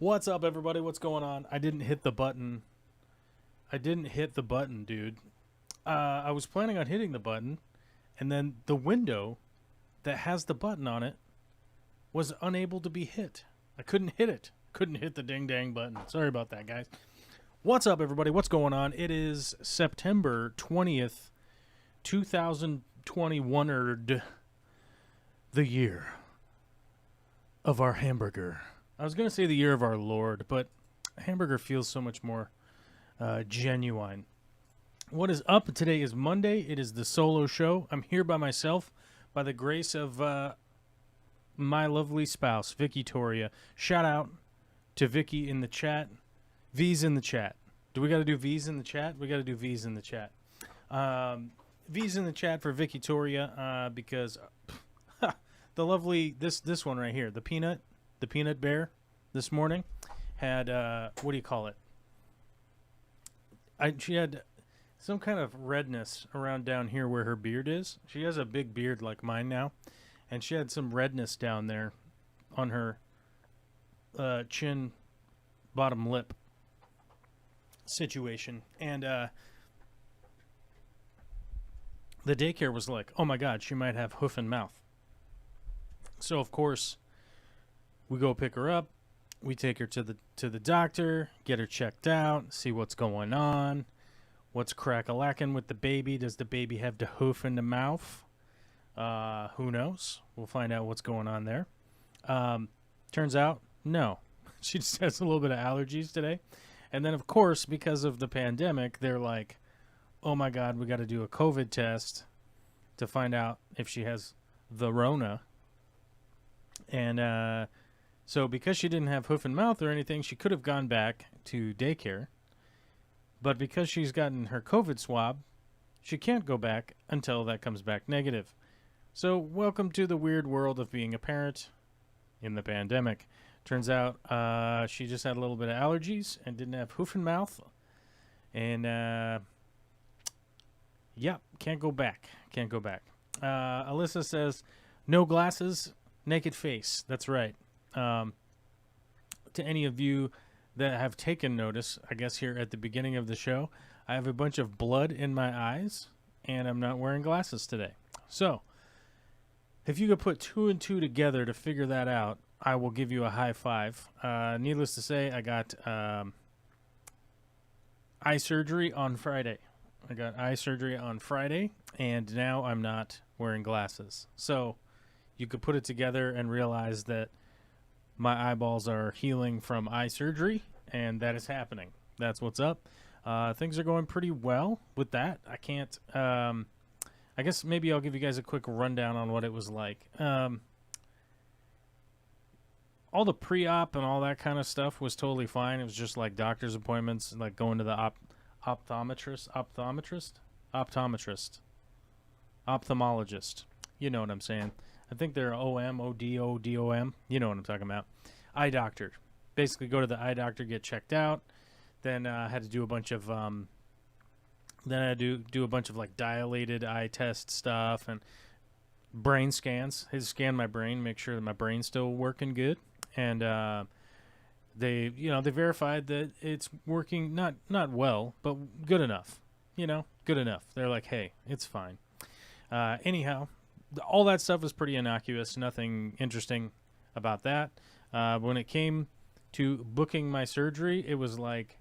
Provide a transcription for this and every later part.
What's up, everybody? What's going on? I didn't hit the button. Dude. I was planning on hitting the button, and then the window that has the button on it was unable to be hit. I couldn't hit it. Couldn't hit the ding-dang button. Sorry about that, guys. What's up, everybody? What's going on? It is September 20th, 2021, the year of our hamburger. I was going to say the year of our Lord, but hamburger feels so much more genuine. What is up? Today is Monday. It is the solo show. I'm here by myself by the grace of my lovely spouse, Vicky Toria. Shout out to Vicky in the chat. V's in the chat. Do we got to do V's in the chat? We got to do V's in the chat. V's in the chat for Vicky Toria because the lovely, this one right here, the peanut bear this morning had, what do you call it? She had some kind of redness around down here where her beard is. She has a big beard like mine now, and she had some redness down there on her chin, bottom lip situation. And the daycare was like, oh my God, she might have hoof and mouth. So, of course, we go pick her up. We take her to the doctor, get her checked out, see what's going on, what's crack-a-lacking with the baby. Does the baby have the hoof in the mouth? Who knows? We'll find out what's going on there. Turns out, no. She just has a little bit of allergies today. And then, of course, because of the pandemic, they're like, oh my God, we got to do a COVID test to find out if she has the Rona. And so because she didn't have hoof and mouth or anything, she could have gone back to daycare. But because she's gotten her COVID swab, she can't go back until that comes back negative. So welcome to the weird world of being a parent in the pandemic. Turns out she just had a little bit of allergies and didn't have hoof and mouth. And yeah, can't go back. Alyssa says, no glasses, naked face. That's right. To any of you that have taken notice, I guess here at the beginning of the show, I have a bunch of blood in my eyes, and I'm not wearing glasses today. So, if you could put two and two together to figure that out, I will give you a high five. Needless to say, I got eye surgery on Friday. And now I'm not wearing glasses. So, you could put it together and realize that my eyeballs are healing from eye surgery, and that is happening. That's what's up. Things are going pretty well with that. I can't... I guess maybe I'll give you guys a quick rundown on what it was like. All the pre-op and all that kind of stuff was totally fine. It was just like doctor's appointments, like going to the ophthalmologist. You know what I'm saying. I think they're O-M-O-D-O-D-O-M. You know what I'm talking about. Eye doctor. Basically go to the eye doctor, get checked out. Then I had to do a bunch of like dilated eye test stuff and brain scans. They scan my brain, make sure that my brain's still working good. And they verified that it's working not well, but good enough. Good enough. They're like, hey, it's fine. Anyhow, all that stuff was pretty innocuous. Nothing interesting about that. When it came to booking my surgery, it was like,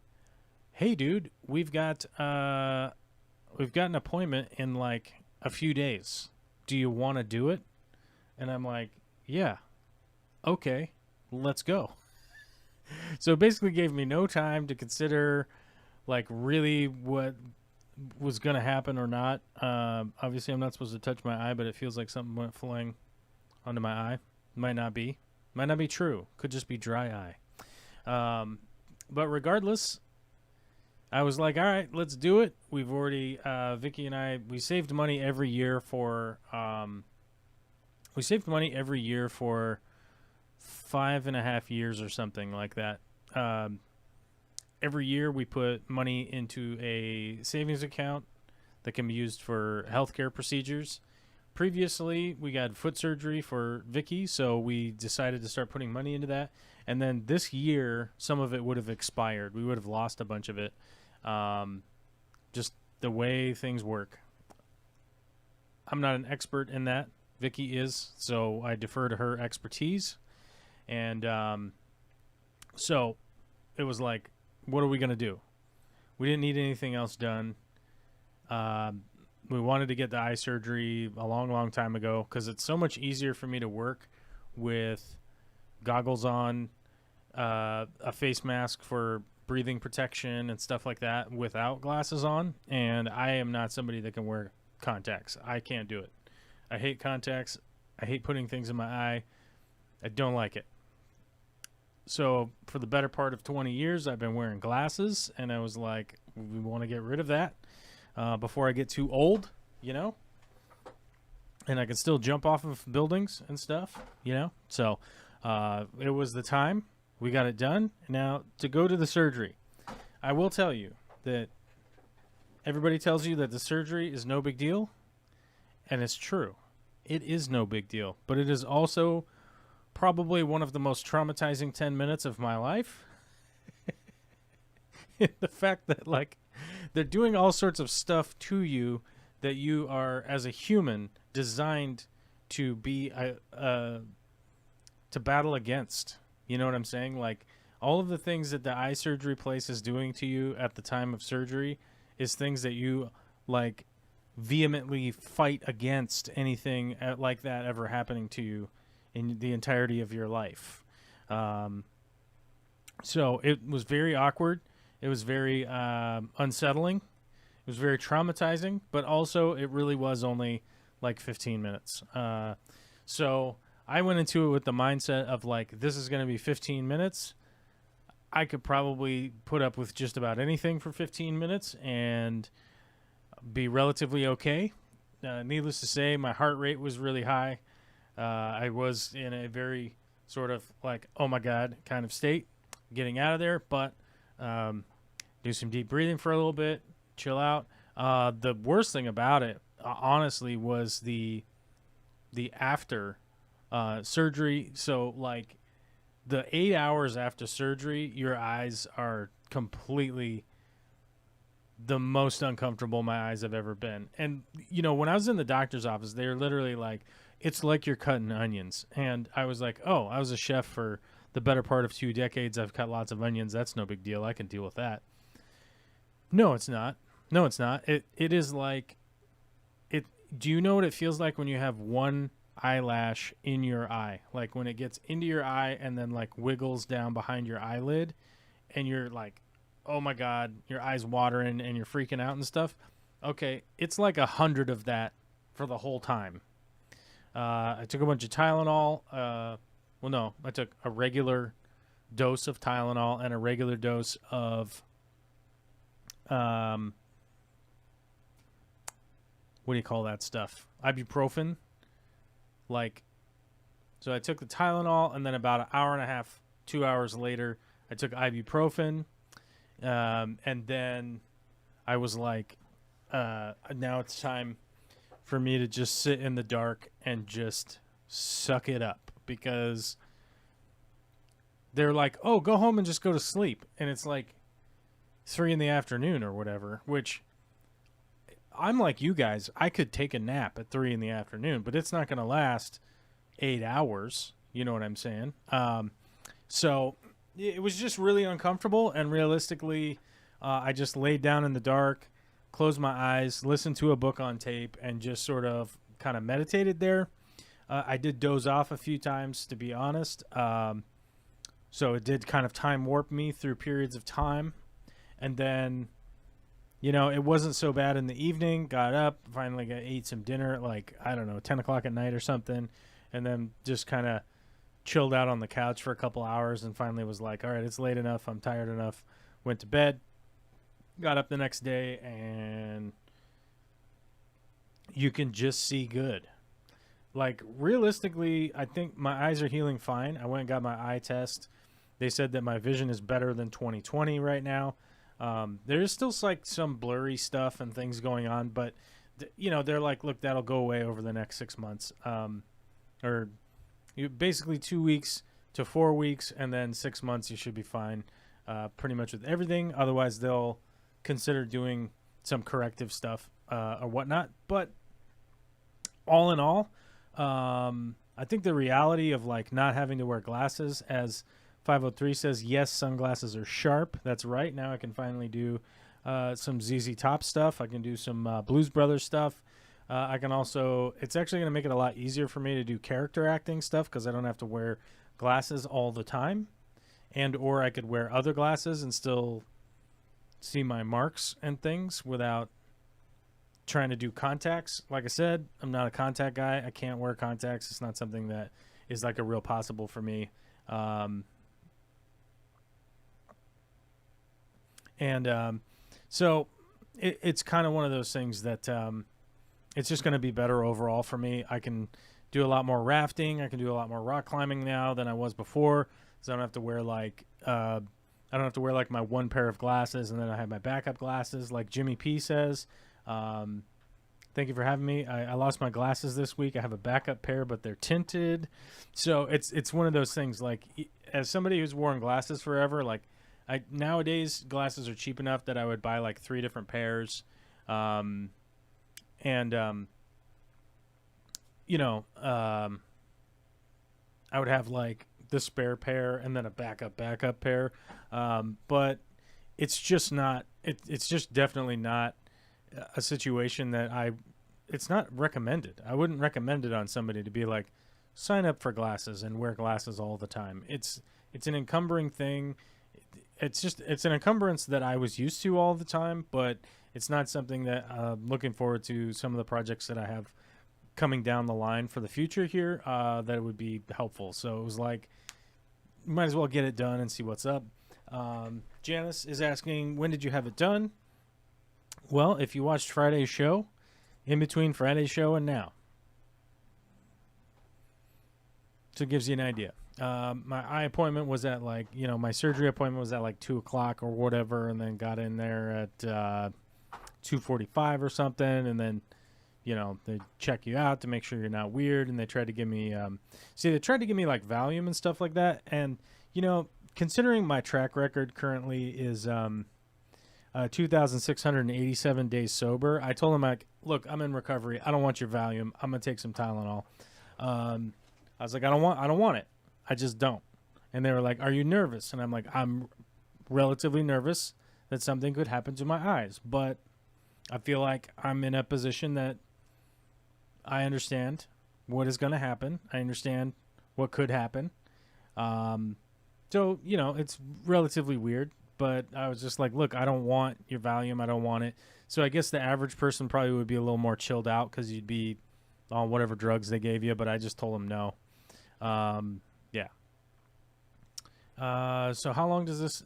hey, dude, we've got an appointment in like a few days. Do you want to do it? And I'm like, yeah, okay, let's go. So it basically gave me no time to consider like really what was going to happen or not. Obviously, I'm not supposed to touch my eye, but it feels like something went flying onto my eye. Might not be true. Could just be dry eye. But regardless, I was like, all right, let's do it. We've already, Vicky and I, we saved money every year for 5.5 years or something like that. Every year we put money into a savings account that can be used for healthcare procedures. Previously, we got foot surgery for Vicky, so we decided to start putting money into that. And then this year, some of it would have expired. We would have lost a bunch of it. Just the way things work. I'm not an expert in that. Vicky is, so I defer to her expertise. And so it was like, what are we going to do? We didn't need anything else done. We wanted to get the eye surgery a long, long time ago because it's so much easier for me to work with goggles on, a face mask for breathing protection and stuff like that without glasses on. And I am not somebody that can wear contacts. I can't do it. I hate contacts. I hate putting things in my eye. I don't like it. So for the better part of 20 years, I've been wearing glasses, and I was like, we want to get rid of that before I get too old, you know? And I can still jump off of buildings and stuff, you know? So it was the time. We got it done. Now, to go to the surgery, I will tell you that everybody tells you that the surgery is no big deal, and it's true. It is no big deal, but it is also probably one of the most traumatizing 10 minutes of my life. The fact that, like, they're doing all sorts of stuff to you that you are, as a human, designed to be to battle against. You know what I'm saying? Like, all of the things that the eye surgery place is doing to you at the time of surgery is things that you, like, vehemently fight against anything like that ever happening to you in the entirety of your life. So it was very awkward. It was very unsettling. It was very traumatizing, but also it really was only like 15 minutes. So I went into it with the mindset of like, this is going to be 15 minutes. I could probably put up with just about anything for 15 minutes and be relatively okay. Needless to say, my heart rate was really high. I was in a very sort of like, oh my God kind of state getting out of there, but do some deep breathing for a little bit, chill out. The worst thing about it, honestly, was the after surgery. So like the 8 hours after surgery, your eyes are completely the most uncomfortable my eyes have ever been. And, you know, when I was in the doctor's office, they were literally like, it's like you're cutting onions. And I was like, oh, I was a chef for the better part of 2 decades. I've cut lots of onions. That's no big deal. I can deal with that. No, it's not. No, it's not. It is like it. Do you know what it feels like when you have one eyelash in your eye? Like when it gets into your eye and then like wiggles down behind your eyelid and you're like, oh my God, your eye's watering and you're freaking out and stuff. Okay, it's like 100 of that for the whole time. I took a bunch of Tylenol. Well, no, I took a regular dose of Tylenol and a regular dose of, what do you call that stuff? Ibuprofen. Like, so I took the Tylenol and then about an hour and a half, 2 hours later, I took ibuprofen. And then I was like, now it's time for me to just sit in the dark and just suck it up, because they're like, oh, go home and just go to sleep. And it's like 3 PM or whatever, which I'm like you guys, I could take a nap at 3 PM, but it's not going to last 8 hours. You know what I'm saying? So it was just really uncomfortable, and realistically, I just laid down in the dark, closed my eyes, listened to a book on tape, and just sort of kind of meditated there. I did doze off a few times, to be honest. So it did kind of time warp me through periods of time. And then, you know, it wasn't so bad in the evening. Got up, finally ate some dinner at like, I don't know, 10 o'clock at night or something. And then just kind of chilled out on the couch for a couple hours and finally was like, all right, it's late enough. I'm tired enough. Went to bed. Got up the next day and you can just see good. Like, realistically, I think my eyes are healing fine. I went and got my eye test. They said that my vision is better than 20/20 right now. There is still like some blurry stuff and things going on, but you know, they're like, look, that'll go away over the next 6 months. Or basically 2 weeks, to 4 weeks, and then 6 months you should be fine, pretty much with everything. Otherwise, they'll consider doing some corrective stuff or whatnot. But all in all, I think the reality of like not having to wear glasses, as 503 says, yes, sunglasses are sharp. That's right. Now I can finally do some ZZ Top stuff. I can do some Blues Brothers stuff. I can also, it's actually going to make it a lot easier for me to do character acting stuff because I don't have to wear glasses all the time. And or I could wear other glasses and still see my marks and things without trying to do contacts. Like I said, I'm not a contact guy. I can't wear contacts. It's not something that is like a real possible for me. So it's kind of one of those things that it's just going to be better overall for me. I can do a lot more rafting. I can do a lot more rock climbing now than I was before. So I don't have to wear like my one pair of glasses and then I have my backup glasses, like Jimmy P says. Thank you for having me. I lost my glasses this week. I have a backup pair, but they're tinted. So it's one of those things. Like, as somebody who's worn glasses forever, like nowadays glasses are cheap enough that I would buy like 3 different pairs. I would have like the spare pair and then a backup pair. But it's just not, it's just definitely not a situation that it's not recommended. I wouldn't recommend it on somebody to be like, sign up for glasses and wear glasses all the time. It's an encumbering thing. It's an encumbrance that I was used to all the time, but it's not something that I'm looking forward to some of the projects that I have coming down the line for the future here, that it would be helpful. So it was like, might as well get it done and see what's up. Janice is asking, when did you have it done? Well, if you watched Friday's show, in between Friday's show and now. So it gives you an idea. My eye appointment was at like, my surgery appointment was at like 2 o'clock or whatever, and then got in there at 2:45 or something, and then, they check you out to make sure you're not weird, and they tried to give me, they tried to give me like Valium and stuff like that, and, considering my track record currently is 2,687 days sober, I told him, like, look, I'm in recovery. I don't want your Valium. I'm going to take some Tylenol. I was like, I don't want it. I just don't. And they were like, are you nervous? And I'm like, I'm relatively nervous that something could happen to my eyes. But I feel like I'm in a position that I understand what is going to happen. I understand what could happen. So, it's relatively weird. But I was just like, look, I don't want your Valium. I don't want it. So I guess the average person probably would be a little more chilled out because you'd be on whatever drugs they gave you. But I just told them no. Yeah. So how long does this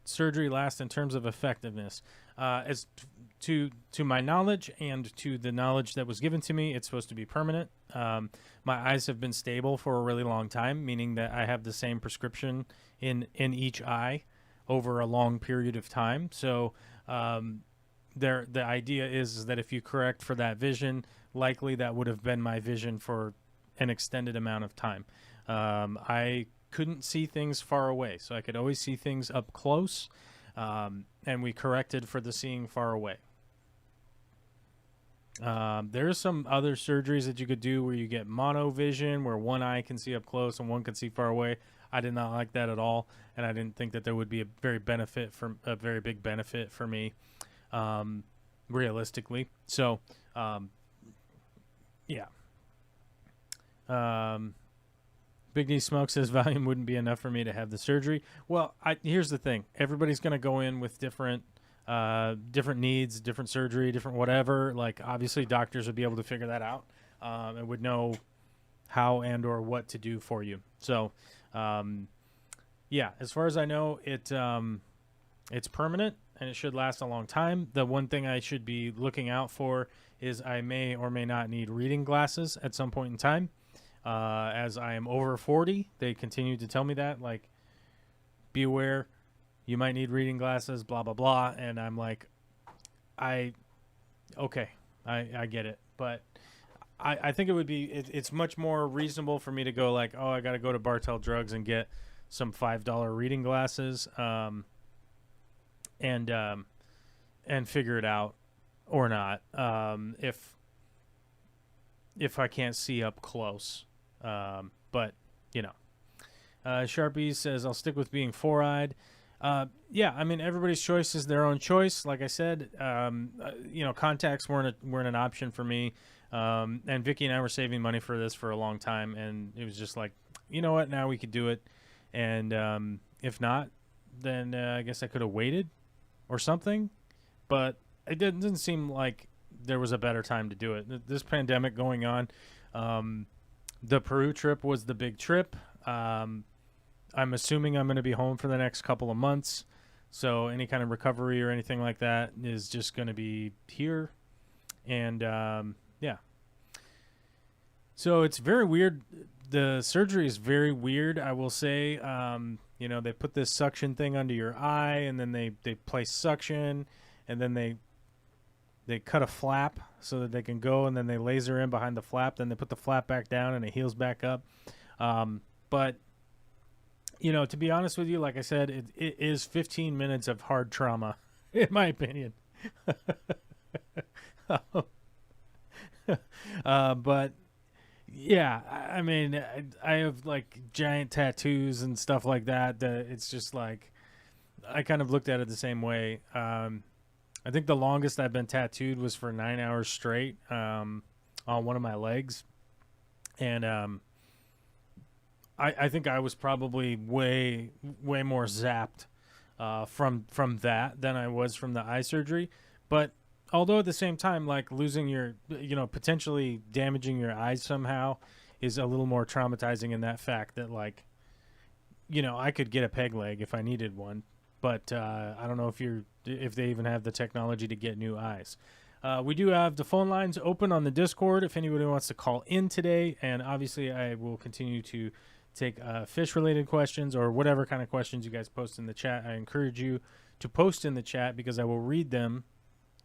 surgery last in terms of effectiveness? As to my knowledge and to the knowledge that was given to me, it's supposed to be permanent. My eyes have been stable for a really long time, meaning that I have the same prescription in each eye over a long period of time. So the idea is that if you correct for that vision, likely that would have been my vision for an extended amount of time. I couldn't see things far away, so I could always see things up close, and we corrected for the seeing far away. There's some other surgeries that you could do where you get monovision, where one eye can see up close and one can see far away. I did not like that at all, and I didn't think that there would be a very big benefit for me, realistically. So, yeah. Big D Smoke says Valium wouldn't be enough for me to have the surgery. Well, here's the thing: everybody's going to go in with different needs, different surgery, different whatever. Like, obviously, doctors would be able to figure that out and would know how and or what to do for you. So, yeah, as far as I know, it's permanent and it should last a long time. The one thing I should be looking out for is I may or may not need reading glasses at some point in time. As I am over 40, they continue to tell me that, like, be aware, you might need reading glasses, blah, blah, blah. And I'm like, okay, I get it. But I think it would be it's much more reasonable for me to go like, oh, I got to go to Bartell Drugs and get some $5 reading glasses, and figure it out or not, if I can't see up close. But you know, Sharpie says I'll stick with being four-eyed. Yeah, I mean everybody's choice is their own choice. Like I said, you know, contacts weren't an option for me. And Vicky and I were saving money for this for a long time, and it was just like, you know what, now we could do it. And if not, then I guess I could have waited or something. But it didn't seem like there was a better time to do it. This pandemic going on, the Peru trip was the big trip. I'm assuming I'm going to be home for the next couple of months. So any kind of recovery or anything like that is just going to be here. And yeah. So it's very weird. The surgery is very weird, I will say. You know, they put this suction thing under your eye, and then they place suction, and then they cut a flap so that they can go, and then they laser in behind the flap. Then they put the flap back down, and it heals back up. But, you know, to be honest with you, like I said, it is 15 minutes of hard trauma, in my opinion. But yeah, I mean, I have like giant tattoos and stuff like that. That it's just like, I kind of looked at it the same way. I think the longest I've been tattooed was for 9 hours straight, on one of my legs. And, I think I was probably way more zapped, from that than I was from the eye surgery. But although at the same time, like losing your, you know, potentially damaging your eyes somehow is a little more traumatizing in that fact that, like, you know, I could get a peg leg if I needed one, but I don't know if they even have the technology to get new eyes. We do have the phone lines open on the Discord if anybody wants to call in today, and obviously I will continue to take fish-related questions or whatever kind of questions you guys post in the chat. I encourage you to post in the chat because I will read them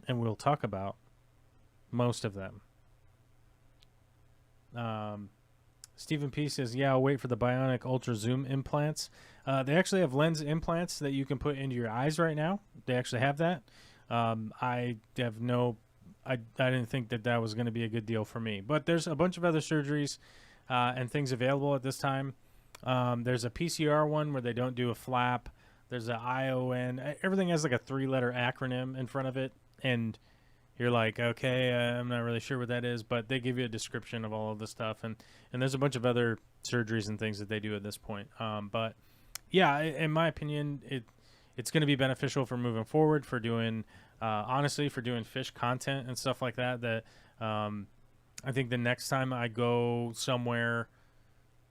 and we'll talk about most of them. Stephen P says, yeah, I'll wait for the bionic ultra zoom implants. They actually have lens implants that you can put into your eyes right now. They actually have that. I didn't think that was going to be a good deal for me, but there's a bunch of other surgeries and things available at this time. There's a PCR one where they don't do a flap. There's an ION. Everything has like a 3-letter acronym in front of it. And you're like, okay, I'm not really sure what that is, but they give you a description of all of the stuff. And there's a bunch of other surgeries and things that they do at this point. But yeah, in my opinion, it's going to be beneficial for moving forward, for doing, honestly, for doing fish content and stuff like that. That I think the next time I go somewhere,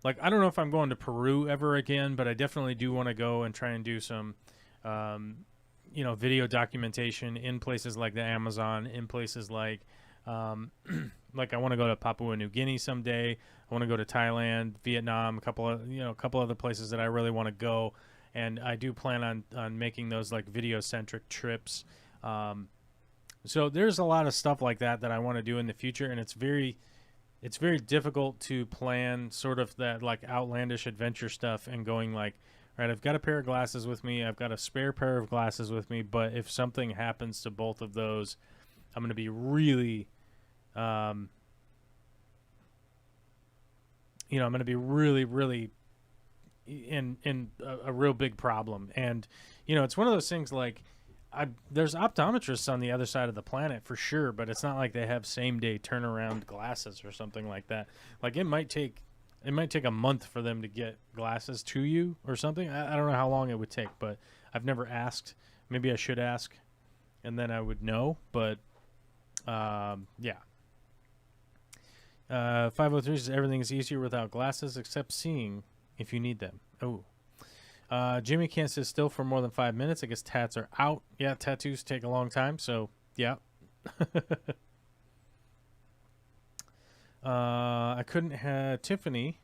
like, I don't know if I'm going to Peru ever again, but I definitely do want to go and try and do some, you know, video documentation in places like the Amazon, in places like, like I want to go to Papua New Guinea someday. I want to go to Thailand, Vietnam, a couple other places that I really want to go. And I do plan on making those like video centric trips. So there's a lot of stuff like that I want to do in the future. And it's very difficult to plan sort of that like outlandish adventure stuff and going like, right, I've got a pair of glasses with me. I've got a spare pair of glasses with me. But if something happens to both of those, I'm going to be really, I'm going to be really in a real big problem. And, it's one of those things like there's optometrists on the other side of the planet for sure, but it's not like they have same day turnaround glasses or something like that. Like it might take a month for them to get glasses to you or something. I don't know how long it would take, but I've never asked. Maybe I should ask, and then I would know. But, yeah. 503 says everything is easier without glasses except seeing if you need them. Oh. Jimmy can't sit still for more than 5 minutes. I guess tats are out. Yeah, tattoos take a long time, so yeah. Tiffany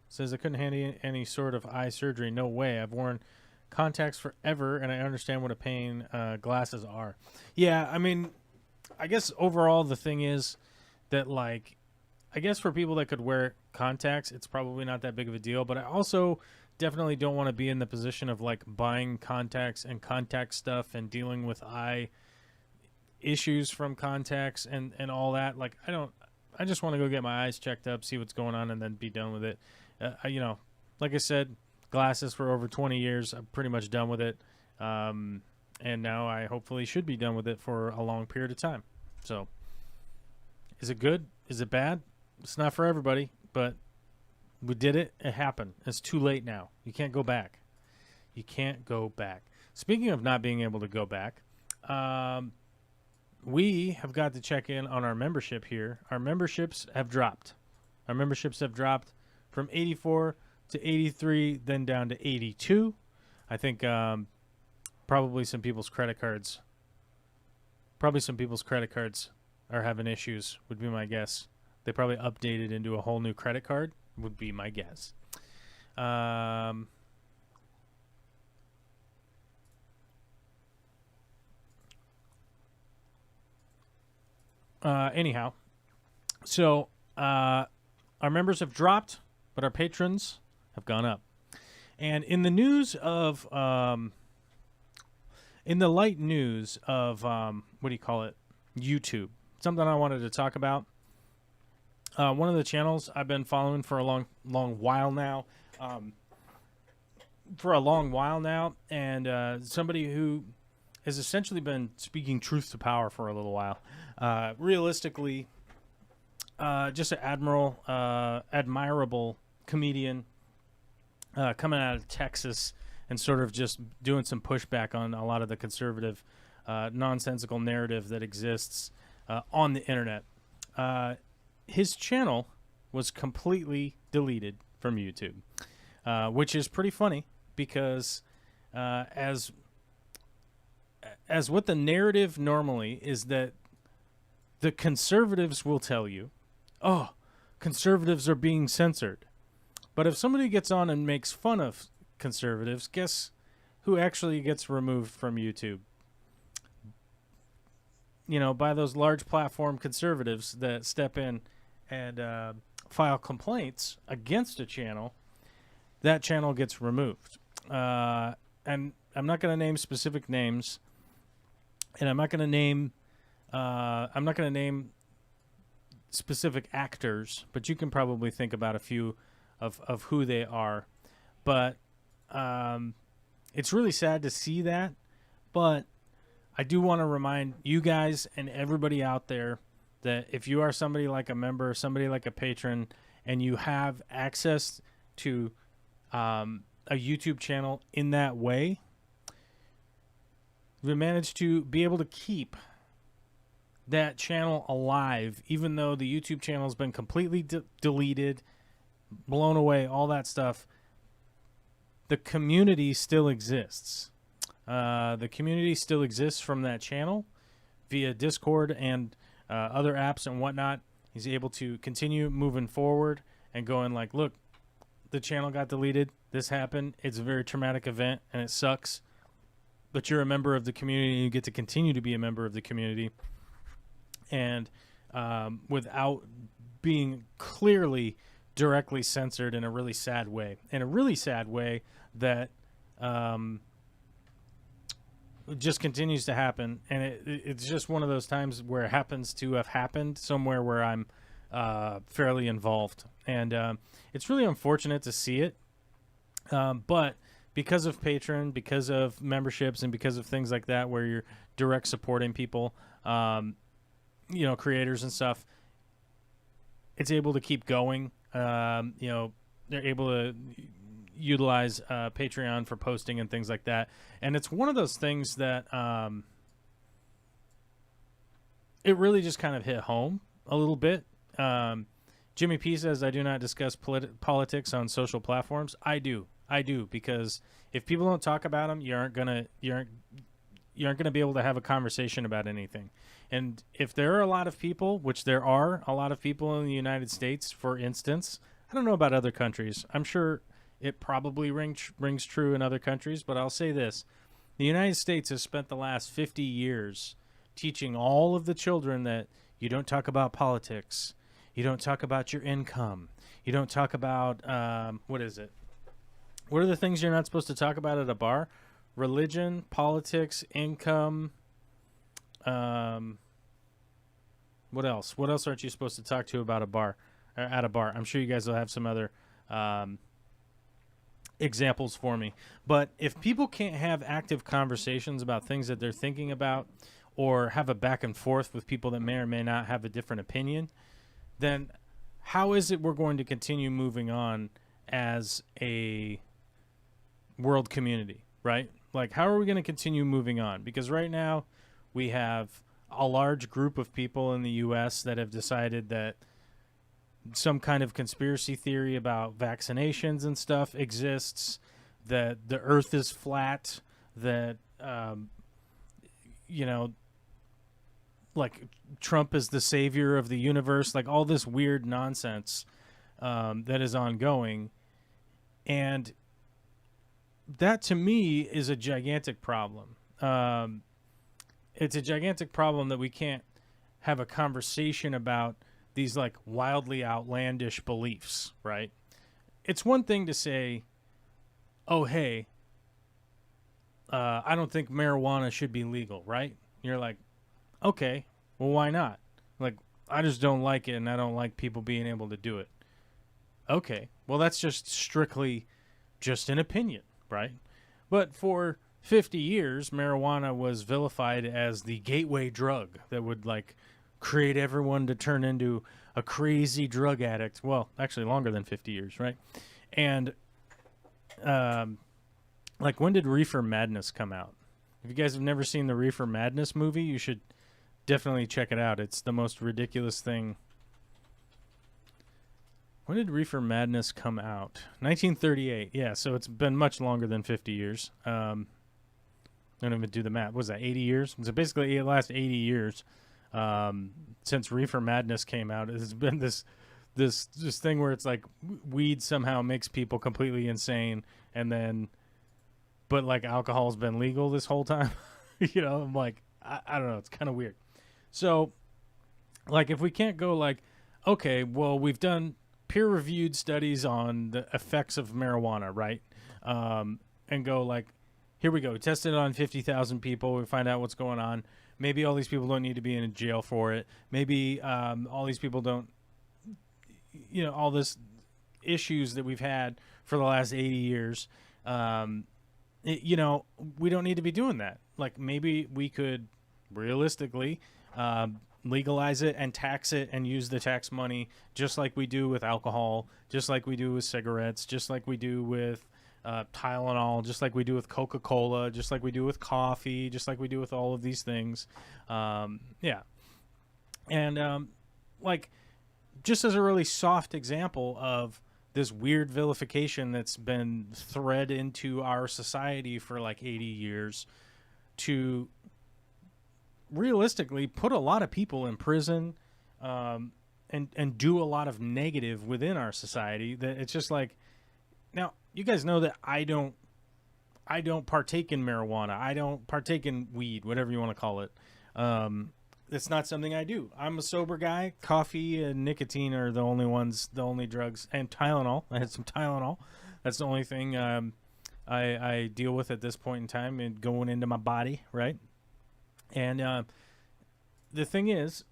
says I couldn't handle any sort of eye surgery. No way. I've worn contacts forever, and I understand what a pain glasses are. Yeah, I mean, I guess overall the thing is that, like, I guess for people that could wear contacts, it's probably not that big of a deal. But I also definitely don't want to be in the position of like buying contacts and contact stuff and dealing with eye issues from contacts and all that. Like I just want to go get my eyes checked up, see what's going on, and then be done with it. Like I said, glasses for over 20 years. I'm pretty much done with it. And now I hopefully should be done with it for a long period of time. So is it good? Is it bad? It's not for everybody, but we did it. It happened. It's too late now. You can't go back. You can't go back. Speaking of not being able to go back, we have got to check in on our membership here. Our memberships have dropped. Our memberships have dropped from 84 to 83, then down to 82. I think probably some people's credit cards are having issues, would be my guess. They probably updated into a whole new credit card, would be my guess. Anyhow, so our members have dropped, but our patrons have gone up. And in the news of, in the light news of, YouTube, something I wanted to talk about. One of the channels I've been following for a long while now, and somebody who has essentially been speaking truth to power for a little while. Realistically, just an admirable comedian coming out of Texas and sort of just doing some pushback on a lot of the conservative, nonsensical narrative that exists on the internet. His channel was completely deleted from YouTube, which is pretty funny because as what the narrative normally is that the conservatives will tell you, oh, conservatives are being censored. But if somebody gets on and makes fun of conservatives, guess who actually gets removed from YouTube? By those large platform conservatives that step in and file complaints against a channel. That channel gets removed. And I'm not going to name specific names, and I'm not going to name specific actors, but you can probably think about a few of who they are. But it's really sad to see that. But I do want to remind you guys and everybody out there that if you are somebody like a member, somebody like a patron, and you have access to a YouTube channel in that way, we managed to be able to keep that channel alive, even though the YouTube channel has been completely deleted, blown away, all that stuff. The community still exists. The community still exists from that channel via Discord and other apps and whatnot. He's able to continue moving forward and going like, look, the channel got deleted. This happened. It's a very traumatic event and it sucks. But you're a member of the community and you get to continue to be a member of the community. And without being clearly directly censored in a really sad way. In a really sad way that just continues to happen. And it's just one of those times where it happens to have happened somewhere where I'm fairly involved. And it's really unfortunate to see it. But because of Patreon, because of memberships, and because of things like that where you're direct supporting people, creators and stuff, it's able to keep going. They're able to utilize Patreon for posting and things like that. And it's one of those things that it really just kind of hit home a little bit. Jimmy P says, I do not discuss politics on social platforms. I do, because if people don't talk about them, you aren't gonna be able to have a conversation about anything. And if there are a lot of people, which there are a lot of people in the United States, for instance, I don't know about other countries. I'm sure it probably rings true in other countries, but I'll say this. The United States has spent the last 50 years teaching all of the children that you don't talk about politics. You don't talk about your income. You don't talk about, what is it? What are the things you're not supposed to talk about at a bar? Religion, politics, income. What else? What else aren't you supposed to talk to about a bar? Or at a bar? I'm sure you guys will have some other examples for me. But if people can't have active conversations about things that they're thinking about, or have a back and forth with people that may or may not have a different opinion, then how is it we're going to continue moving on as a world community, right? Like, how are we going to continue moving on? Because right now we have a large group of people in the U.S. that have decided that some kind of conspiracy theory about vaccinations and stuff exists, that the earth is flat, that, like Trump is the savior of the universe, like all this weird nonsense that is ongoing. And that to me is a gigantic problem. It's a gigantic problem that we can't have a conversation about these like wildly outlandish beliefs, right? It's one thing to say, oh, hey, I don't think marijuana should be legal, right? You're like, okay, well, why not? Like, I just don't like it, and I don't like people being able to do it. Okay, well, that's just strictly just an opinion, right? But for 50 years, marijuana was vilified as the gateway drug that would, like, create everyone to turn into a crazy drug addict. Well, actually longer than 50 years, right? And, like, when did Reefer Madness come out? If you guys have never seen the Reefer Madness movie, you should definitely check it out. It's the most ridiculous thing. When did Reefer Madness come out? 1938. Yeah, so it's been much longer than 50 years. Don't even do the math. What was that, 80 years? So basically, the last 80 years since Reefer Madness came out, it's been this thing where it's like weed somehow makes people completely insane, and then, but like alcohol's been legal this whole time. I'm like, I don't know. It's kind of weird. So, like, if we can't go like, okay, well, we've done peer-reviewed studies on the effects of marijuana, right? And go like, here we go. Test it on 50,000 people. We find out what's going on. Maybe all these people don't need to be in jail for it. Maybe all these people don't, all this issues that we've had for the last 80 years. We don't need to be doing that. Like, maybe we could realistically legalize it and tax it and use the tax money just like we do with alcohol, just like we do with cigarettes, just like we do with Tylenol, just like we do with Coca-Cola, just like we do with coffee, just like we do with all of these things. Yeah. And like, just as a really soft example of this weird vilification that's been thread into our society for like 80 years, to realistically put a lot of people in prison and do a lot of negative within our society, that it's just like, now you guys know that I don't partake in marijuana. I don't partake in weed, whatever you want to call it. It's not something I do. I'm a sober guy. Coffee and nicotine are the only drugs, and Tylenol. I had some Tylenol. That's the only thing I deal with at this point in time and going into my body, right? And the thing is,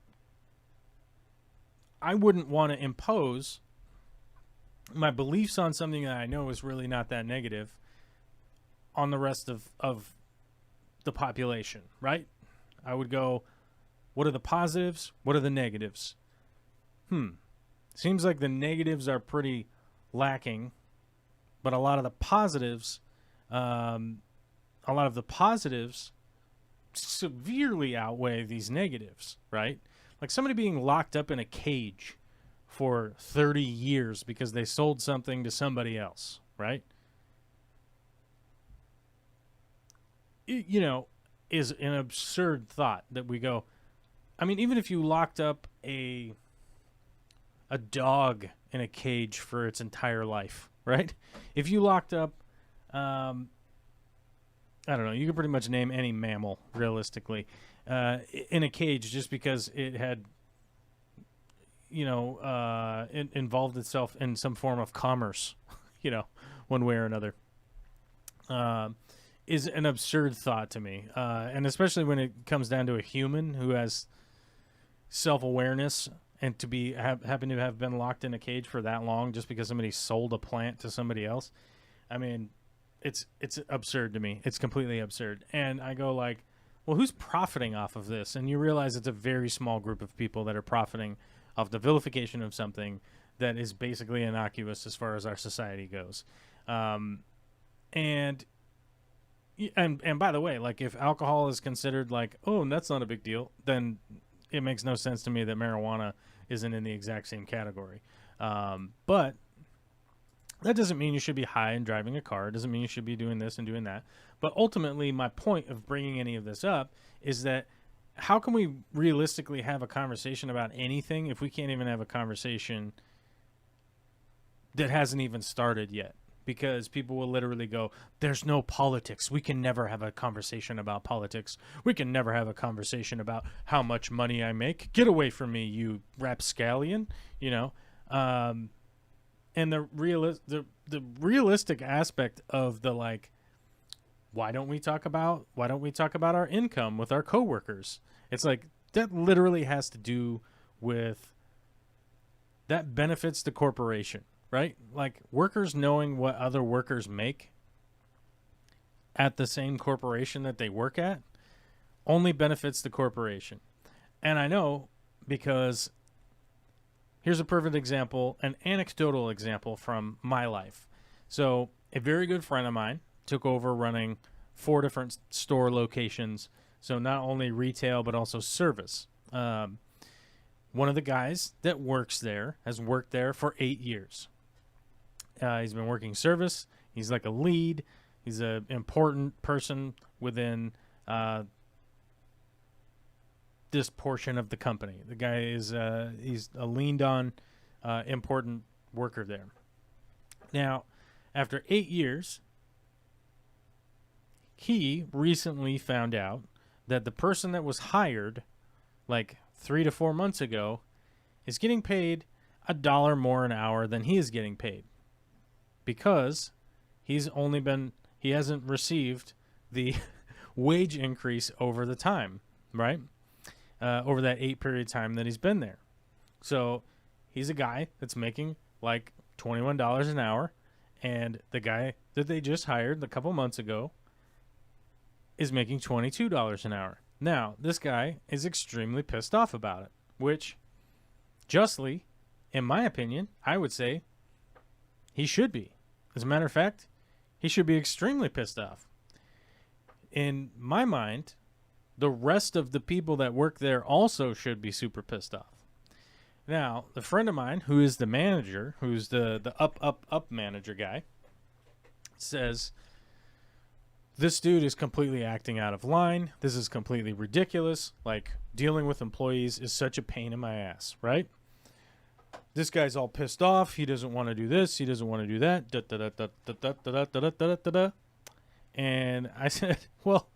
I wouldn't want to impose my beliefs on something that I know is really not that negative on the rest of the population, right? I would go, what are the positives? What are the negatives? Seems like the negatives are pretty lacking, but a lot of the positives severely outweigh these negatives, right? Like somebody being locked up in a cage for 30 years because they sold something to somebody else, right? Is an absurd thought that we go, I mean, even if you locked up a dog in a cage for its entire life, right? If you locked up, I don't know, you could pretty much name any mammal, realistically, in a cage just because it had, involved itself in some form of commerce, one way or another, is an absurd thought to me. And especially when it comes down to a human who has self-awareness and to happen to have been locked in a cage for that long just because somebody sold a plant to somebody else. I mean, it's absurd to me. It's completely absurd. And I go like, well, who's profiting off of this? And you realize it's a very small group of people that are profiting off the vilification of something that is basically innocuous as far as our society goes. And by the way, like if alcohol is considered like, oh, that's not a big deal, then it makes no sense to me that marijuana isn't in the exact same category. But that doesn't mean you should be high and driving a car. It doesn't mean you should be doing this and doing that. But ultimately, my point of bringing any of this up is that how can we realistically have a conversation about anything if we can't even have a conversation that hasn't even started yet? Because people will literally go, there's no politics. We can never have a conversation about politics. We can never have a conversation about how much money I make. Get away from me, you rapscallion, and the realistic aspect of the like, why don't we talk about our income with our coworkers? It's like that literally has to do with that benefits the corporation, right? Like workers knowing what other workers make at the same corporation that they work at only benefits the corporation. And I know because here's a perfect example, an anecdotal example from my life. So a very good friend of mine took over running 4 different store locations. So not only retail, but also service. One of the guys that works there has worked there for 8 years. He's been working service. He's like a lead. He's an important person within this portion of the company. The guy is he's a leaned on important worker there. Now, after 8 years, he recently found out that the person that was hired like 3 to 4 months ago is getting paid $1 more an hour than he is getting paid because he hasn't received the wage increase over the time, right? Over that 8 period time that he's been there. So he's a guy that's making like $21 an hour, and the guy that they just hired a couple months ago is making $22 an hour. Now, this guy is extremely pissed off about it, which justly, in my opinion, I would say he should be. As a matter of fact, he should be extremely pissed off. In my mind, the rest of the people that work there also should be super pissed off. Now, the friend of mine, who is the manager, who's the up manager guy, says, this dude is completely acting out of line. This is completely ridiculous. Like, dealing with employees is such a pain in my ass, right? This guy's all pissed off. He doesn't want to do this. He doesn't want to do that. And I said, well,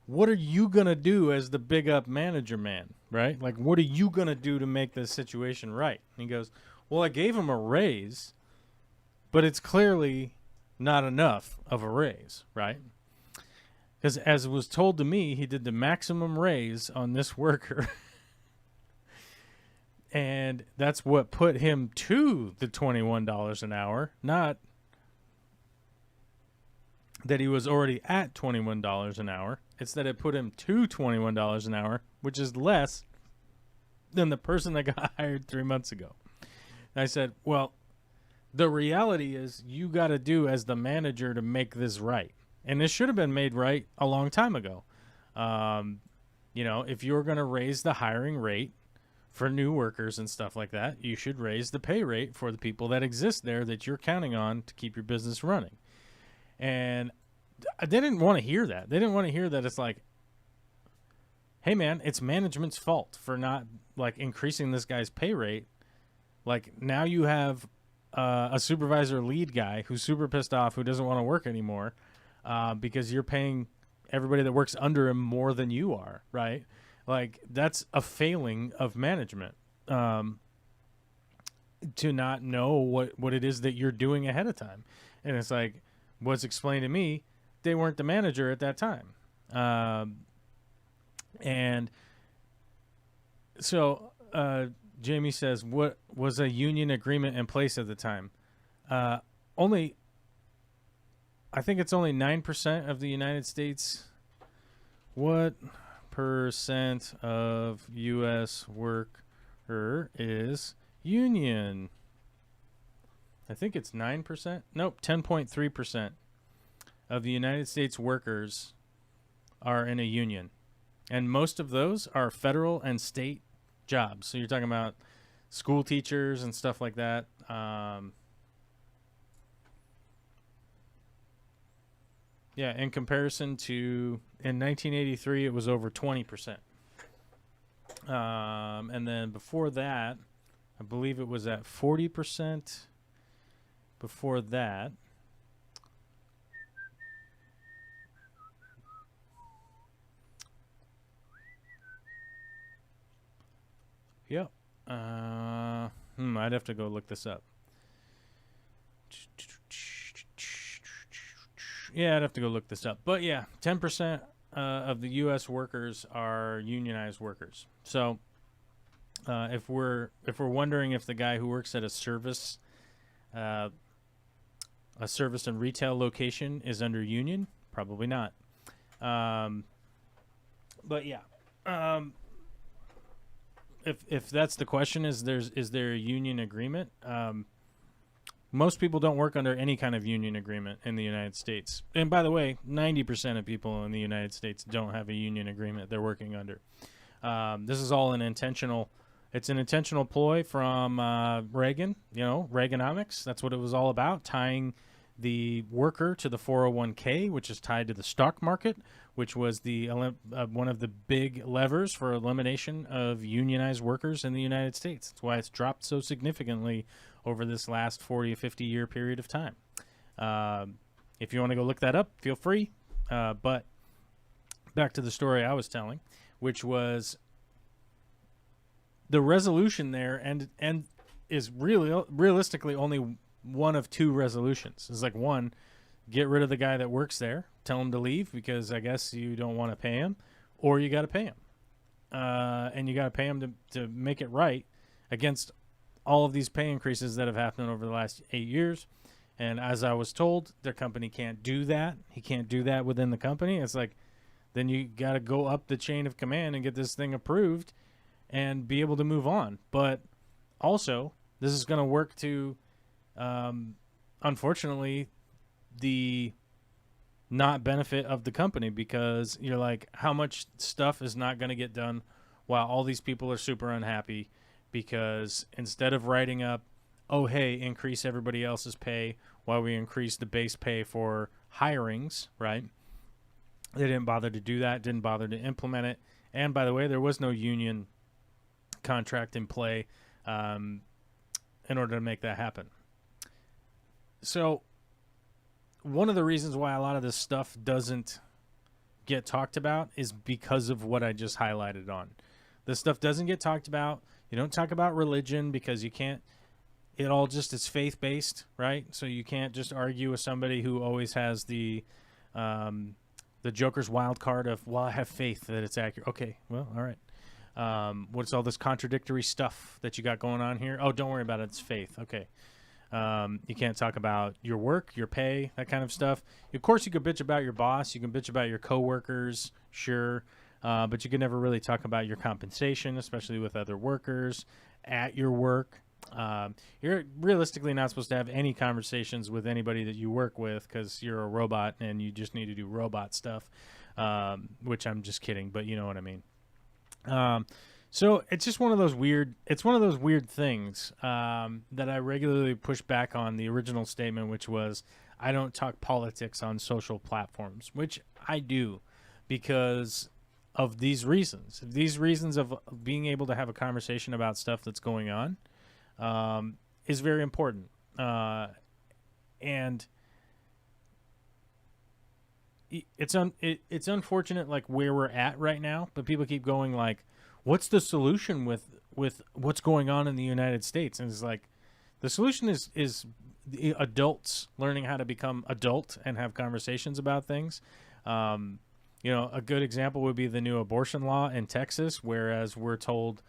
what are you going to do as the big up manager man, right? Like, what are you going to do to make this situation right? And he goes, well, I gave him a raise, but it's clearly not enough of a raise, right? Because as was told to me, he did the maximum raise on this worker. And that's what put him to the $21 an hour, not that he was already at $21 an hour. It's that it put him to $21 an hour, which is less than the person that got hired 3 months ago. And I said, well, the reality is you got to do as the manager to make this right. And this should have been made right a long time ago. If you're going to raise the hiring rate for new workers and stuff like that, you should raise the pay rate for the people that exist there that you're counting on to keep your business running. And they didn't want to hear that. They didn't want to hear that it's like, hey, man, it's management's fault for not, like, increasing this guy's pay rate. Like, now you have a supervisor lead guy who's super pissed off, who doesn't want to work anymore because you're paying everybody that works under him more than you are, right? Like, that's a failing of management. um, to not know what it is that you're doing ahead of time. And it's like, what's explained to me, they weren't the manager at that time. And so Jamie says, what was a union agreement in place at the time? I think it's only 9% of the United States. What percent of U.S. worker is union? I think it's 9%. Nope, 10.3% of the United States workers are in a union. And most of those are federal and state jobs. So you're talking about school teachers and stuff like that. Yeah, in comparison to, in 1983, it was over 20%. And then before that, I believe it was at 40%. Before that, yep. I'd have to go look this up. Yeah, I'd have to go look this up. But yeah, 10% of the U.S. workers are unionized workers. So if we're wondering if the guy who works at a service and retail location is under union, probably not. But yeah, if that's the question, is there a union agreement? Most people don't work under any kind of union agreement in the United States. And by the way, 90% of people in the United States don't have a union agreement they're working under. This is all it's an intentional ploy from Reagan, Reaganomics. That's what it was all about, tying the worker to the 401k, which is tied to the stock market, which was the one of the big levers for elimination of unionized workers in the United States. That's why it's dropped so significantly over this last 40 or 50 year period of time. If you want to go look that up, feel free. But back to the story I was telling, which was the resolution there, and is really realistically only one of two resolutions. It's like, one, get rid of the guy that works there, tell him to leave because I guess you don't want to pay him, or you got to pay him. And you got to pay him to make it right against all of these pay increases that have happened over the last 8 years. And as I was told, their company can't do that. He can't do that within the company. It's like, then you got to go up the chain of command and get this thing approved and be able to move on. But also, this is going to work to, unfortunately, the not benefit of the company, because you're like, how much stuff is not going to get done while all these people are super unhappy, because instead of writing up, oh, hey, increase everybody else's pay while we increase the base pay for hirings, right? They didn't bother to do that, didn't bother to implement it. And by the way, there was no union contract in play in order to make that happen. So one of the reasons why a lot of this stuff doesn't get talked about is because of what I just highlighted on. This stuff doesn't get talked about. You don't talk about religion because you can't. It all just is faith-based, right? So you can't just argue with somebody who always has the Joker's wild card of, well, I have faith that it's accurate. Okay, well, all right. What's all this contradictory stuff that you got going on here? Oh, don't worry about it. It's faith. Okay. You can't talk about your work, your pay, that kind of stuff. Of course, you can bitch about your boss. You can bitch about your coworkers, sure. But you can never really talk about your compensation, especially with other workers at your work. You're realistically not supposed to have any conversations with anybody that you work with because you're a robot and you just need to do robot stuff, which I'm just kidding, but you know what I mean. So it's just one of those weird things that I regularly push back on the original statement, which was, I don't talk politics on social platforms, which I do because of these reasons. These reasons of being able to have a conversation about stuff that's going on is very important. And it's unfortunate, like, where we're at right now, but people keep going like, what's the solution with with what's going on in the United States. And it's like, the solution is the adults learning how to become adult and have conversations about things. You know, a good example would be the new abortion law in Texas, whereas we're told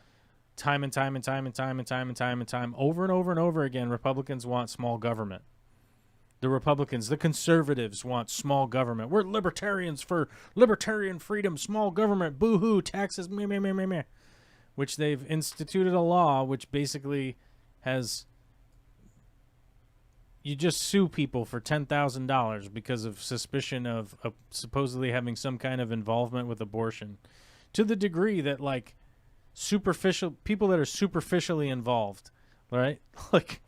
time and time and time and time and time and time and time over and over and over again, Republicans want small government. The Republicans, the conservatives want small government. We're libertarians for libertarian freedom, small government, boo-hoo, taxes, meh, meh, meh, meh, meh. Which they've instituted a law which basically has, you just sue people for $10,000 because of suspicion of supposedly having some kind of involvement with abortion, to the degree that, like, superficial people that are superficially involved, right? Like,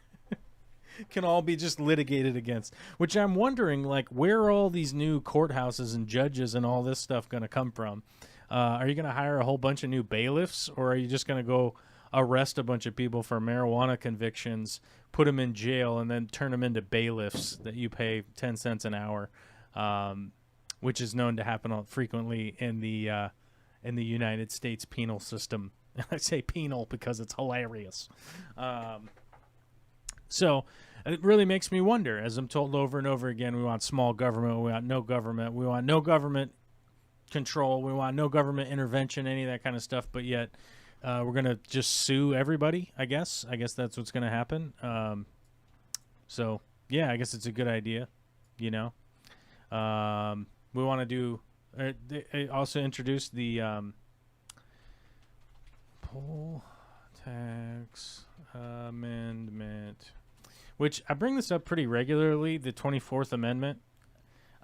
can all be just litigated against, which I'm wondering, like, where are all these new courthouses and judges and all this stuff going to come from? Are you going to hire a whole bunch of new bailiffs, or are you just going to go arrest a bunch of people for marijuana convictions, put them in jail, and then turn them into bailiffs that you pay 10 cents an hour, which is known to happen frequently in the United States penal system. I say penal because it's hilarious. So it really makes me wonder, as I'm told over and over again, we want small government, we want no government, we want no government control, we want no government intervention, any of that kind of stuff, but yet we're going to just sue everybody, I guess. I guess that's what's going to happen. So, yeah, I guess it's a good idea, you know. We want to do, they also introduced the poll tax amendment, which I bring this up pretty regularly, the 24th Amendment.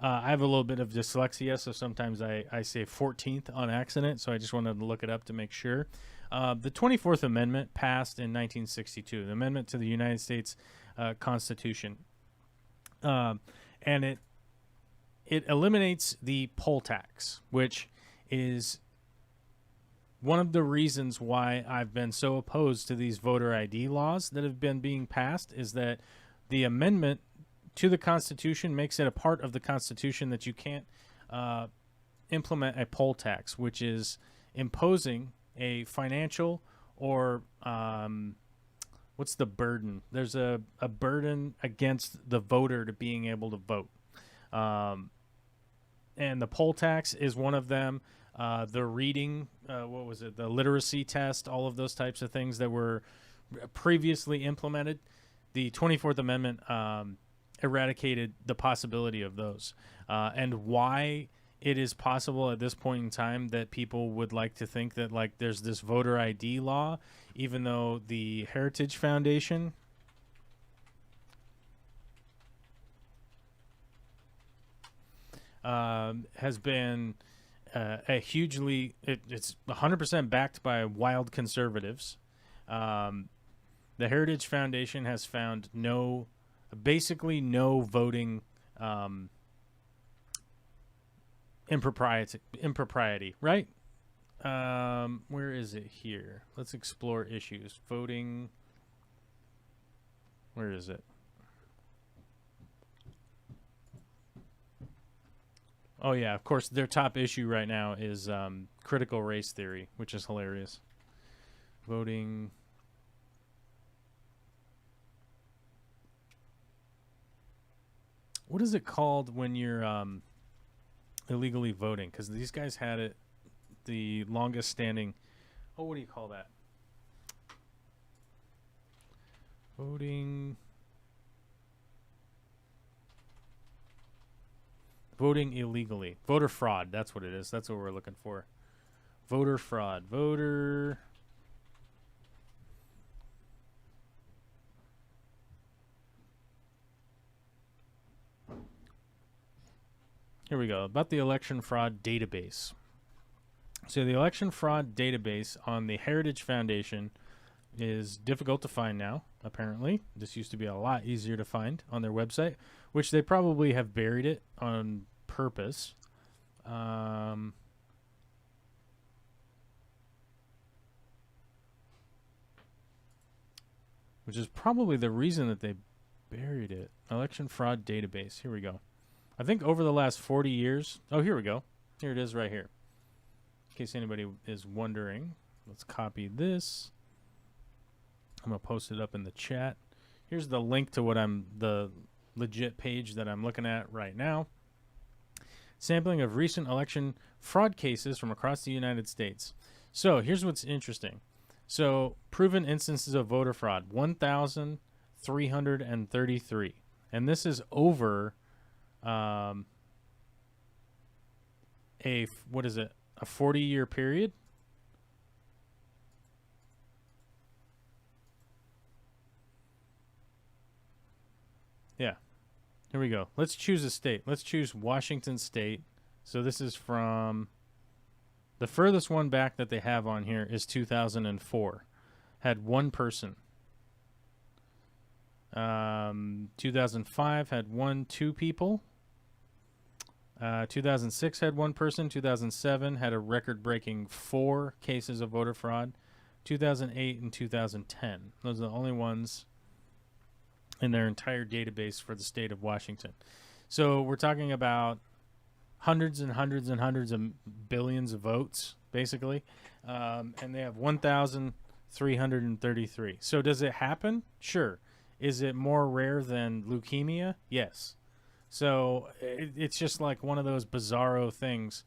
I have a little bit of dyslexia, so sometimes I say 14th on accident, so I just wanted to look it up to make sure. The 24th Amendment passed in 1962, the amendment to the United States Constitution. And it eliminates the poll tax, which is one of the reasons why I've been so opposed to these voter ID laws that have been being passed, is that the amendment to the Constitution makes it a part of the Constitution that you can't implement a poll tax, which is imposing a financial or what's the burden? There's a burden against the voter to being able to vote. And the poll tax is one of them. The reading, what was it? The literacy test, all of those types of things that were previously implemented. The 24th Amendment eradicated the possibility of those. And why it is possible at this point in time that people would like to think that, like, there's this voter ID law, even though the Heritage Foundation has been a hugely, it's 100% backed by wild conservatives. The Heritage Foundation has found basically no voting impropriety, right? Where is it here? Let's explore issues. Voting. Where is it? Oh, yeah, of course, their top issue right now is critical race theory, which is hilarious. Voting. What is it called when you're illegally voting? Because these guys had it the longest standing. Oh, what do you call that? Voting illegally. Voter fraud. That's what it is. That's what we're looking for. Voter fraud. Here we go. About the election fraud database. So the election fraud database on the Heritage Foundation is difficult to find now, apparently. This used to be a lot easier to find on their website, which they probably have buried it on purpose. Which is probably the reason that they buried it. Election fraud database. Here we go. I think over the last 40 years. Oh, here we go. Here it is right here. In case anybody is wondering, let's copy this. I'm going to post it up in the chat. Here's the link to the legit page that I'm looking at right now. Sampling of recent election fraud cases from across the United States. So here's what's interesting. So proven instances of voter fraud, 1,333. And this is over a 40-year period? Yeah. Here we go. Let's choose a state. Let's choose Washington State. So this is from the furthest one back that they have on here is 2004. Had one person. 2005 had two people. 2006 had one person. 2007 had a record-breaking 4 cases of voter fraud. 2008 and 2010. Those are the only ones in their entire database for the state of Washington. So we're talking about hundreds and hundreds and hundreds of billions of votes, basically. And they have 1,333. So does it happen? Sure. Is it more rare than leukemia? Yes. So it's just like one of those bizarro things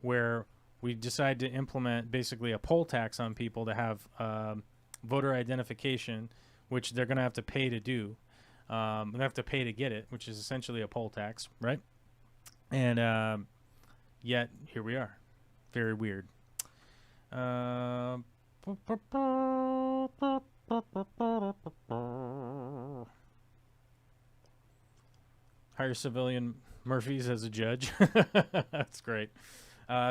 where we decide to implement basically a poll tax on people to have voter identification, which they're going to have to pay to do. They have to pay to get it, which is essentially a poll tax, right? And yet here we are. Very weird. Hire civilian Murphys as a judge. That's great.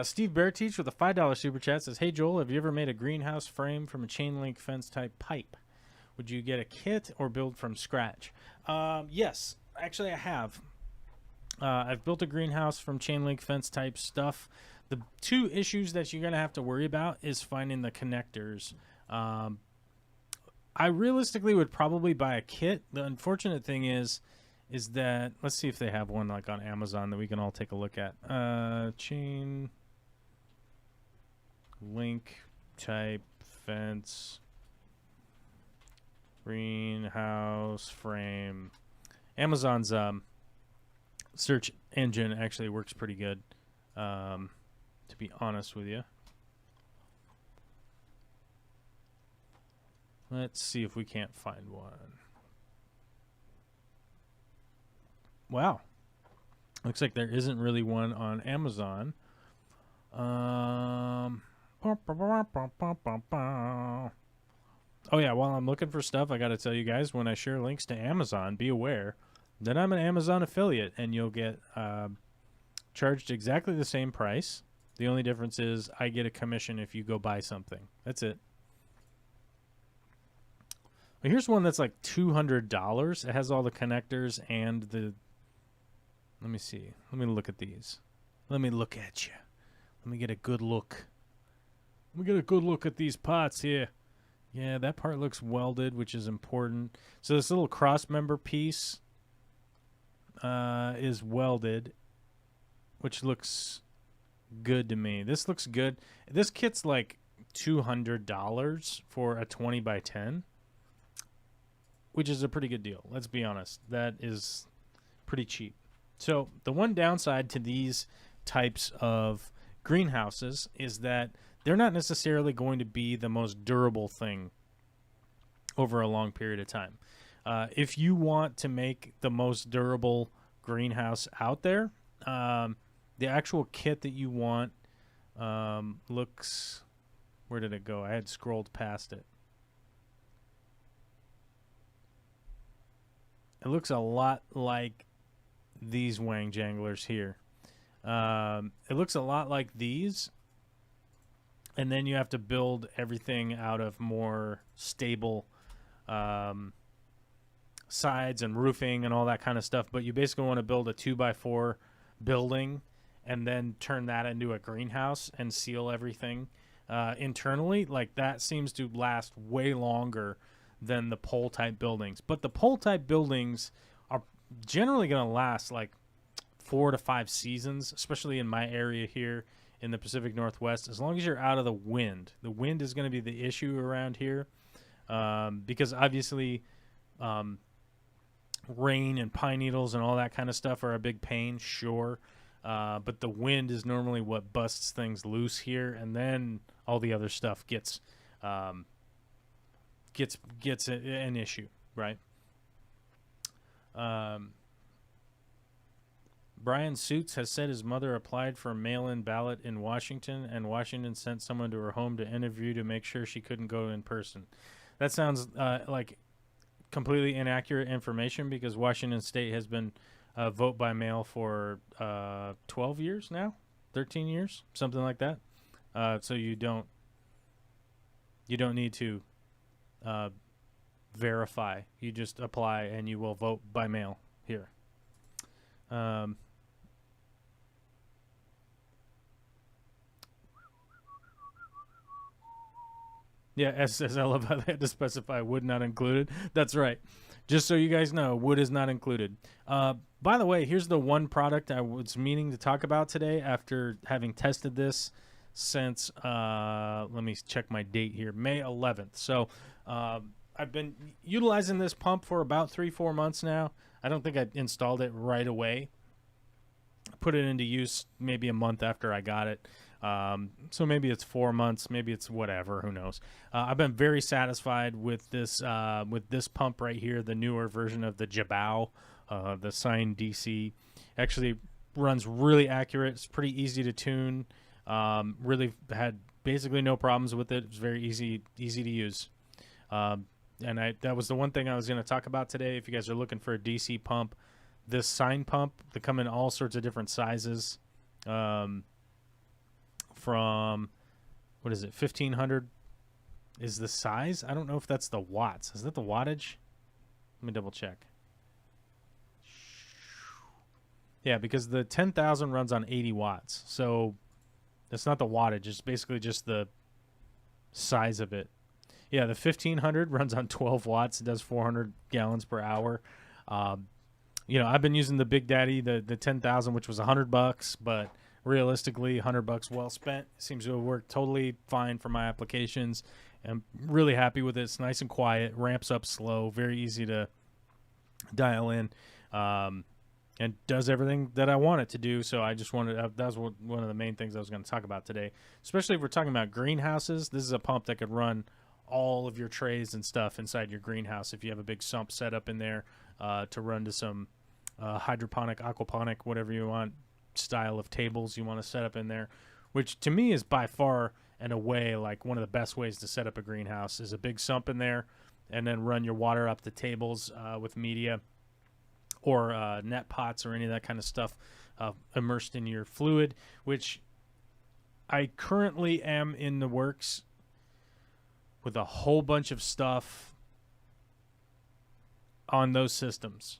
Steve Bearteach with a $5 super chat says, "Hey Joel, have you ever made a greenhouse frame from a chain link fence type pipe? Would you get a kit or build from scratch?" Yes, actually I have. I've built a greenhouse from chain link fence type stuff. The 2 issues that you're going to have to worry about is finding the connectors. I realistically would probably buy a kit. The unfortunate thing is that, let's see if they have one like on Amazon that we can all take a look at. Chain link type fence greenhouse frame. Amazon's search engine actually works pretty good, to be honest with you. Let's see if we can't find one. Wow. Looks like there isn't really one on Amazon. Oh yeah, while I'm looking for stuff, I got to tell you guys, when I share links to Amazon, be aware that I'm an Amazon affiliate, and you'll get charged exactly the same price. The only difference is I get a commission if you go buy something. That's it. Well, here's one that's like $200. It has all the connectors and the... Let me see. Let me look at these. Let me look at you. Let me get a good look. Let me get a good look at these pots here. Yeah, that part looks welded, which is important. So this little cross member piece is welded, which looks good to me. This looks good. This kit's like $200 for a 20 by 10, which is a pretty good deal. Let's be honest. That is pretty cheap. So the one downside to these types of greenhouses is that they're not necessarily going to be the most durable thing over a long period of time. If you want to make the most durable greenhouse out there, the actual kit that you want looks... Where did it go? I had scrolled past it. It looks a lot like these Wang Janglers here. It looks a lot like these, and then you have to build everything out of more stable sides and roofing and all that kind of stuff. But you basically want to build a 2x4 building and then turn that into a greenhouse and seal everything internally. Like, that seems to last way longer than the pole type buildings. But the pole type buildings are generally going to last like 4 to 5 seasons, especially in my area here in the Pacific Northwest, as long as you're out of the wind. The wind is going to be the issue around here. because obviously rain and pine needles and all that kind of stuff are a big pain, sure. But the wind is normally what busts things loose here, and then all the other stuff gets an issue, right? Brian Suits has said his mother applied for a mail-in ballot in Washington, and Washington sent someone to her home to interview to make sure she couldn't go in person. That sounds like completely inaccurate information, because Washington State has been vote by mail for 12 years now, 13 years, something like that. So you don't need to verify. You just apply and you will vote by mail here. Yeah, as I love how they had to specify wood not included. That's right. Just so you guys know, wood is not included. By the way, here's the one product I was meaning to talk about today after having tested this since, let me check my date here, May 11th. So I've been utilizing this pump for about 3-4 months now. I don't think I installed it right away. Put it into use maybe a month after I got it. So maybe it's 4 months, maybe it's whatever, who knows. I've been very satisfied with this pump right here, the newer version of the Jabao, the Sine DC. Actually runs really accurate. It's pretty easy to tune. Really had basically no problems with it. It's very easy to use. And that was the one thing I was going to talk about today. If you guys are looking for a DC pump, this Sine pump, they come in all sorts of different sizes. From, what is it, 1500 is the size. I don't know if that's the watts. Is that the wattage? Let me double check. Yeah, because the 10,000 runs on 80 watts. So that's not the wattage. It's basically just the size of it. Yeah, the 1500 runs on 12 watts. It does 400 gallons per hour. I've been using the Big Daddy, the 10,000, which was $100, but realistically, $100 well spent. Seems to have worked totally fine for my applications. I'm really happy with it. It's nice and quiet, ramps up slow, very easy to dial in, and does everything that I want it to do. So I just wanted, that was one of the main things I was going to talk about today, especially if we're talking about greenhouses. This is a pump that could run all of your trays and stuff inside your greenhouse if you have a big sump set up in there to run to some hydroponic, aquaponic, whatever you want style of tables you want to set up in there, which to me is by far and away like one of the best ways to set up a greenhouse is a big sump in there, and then run your water up the tables with media or net pots or any of that kind of stuff immersed in your fluid, which I currently am in the works with a whole bunch of stuff on those systems.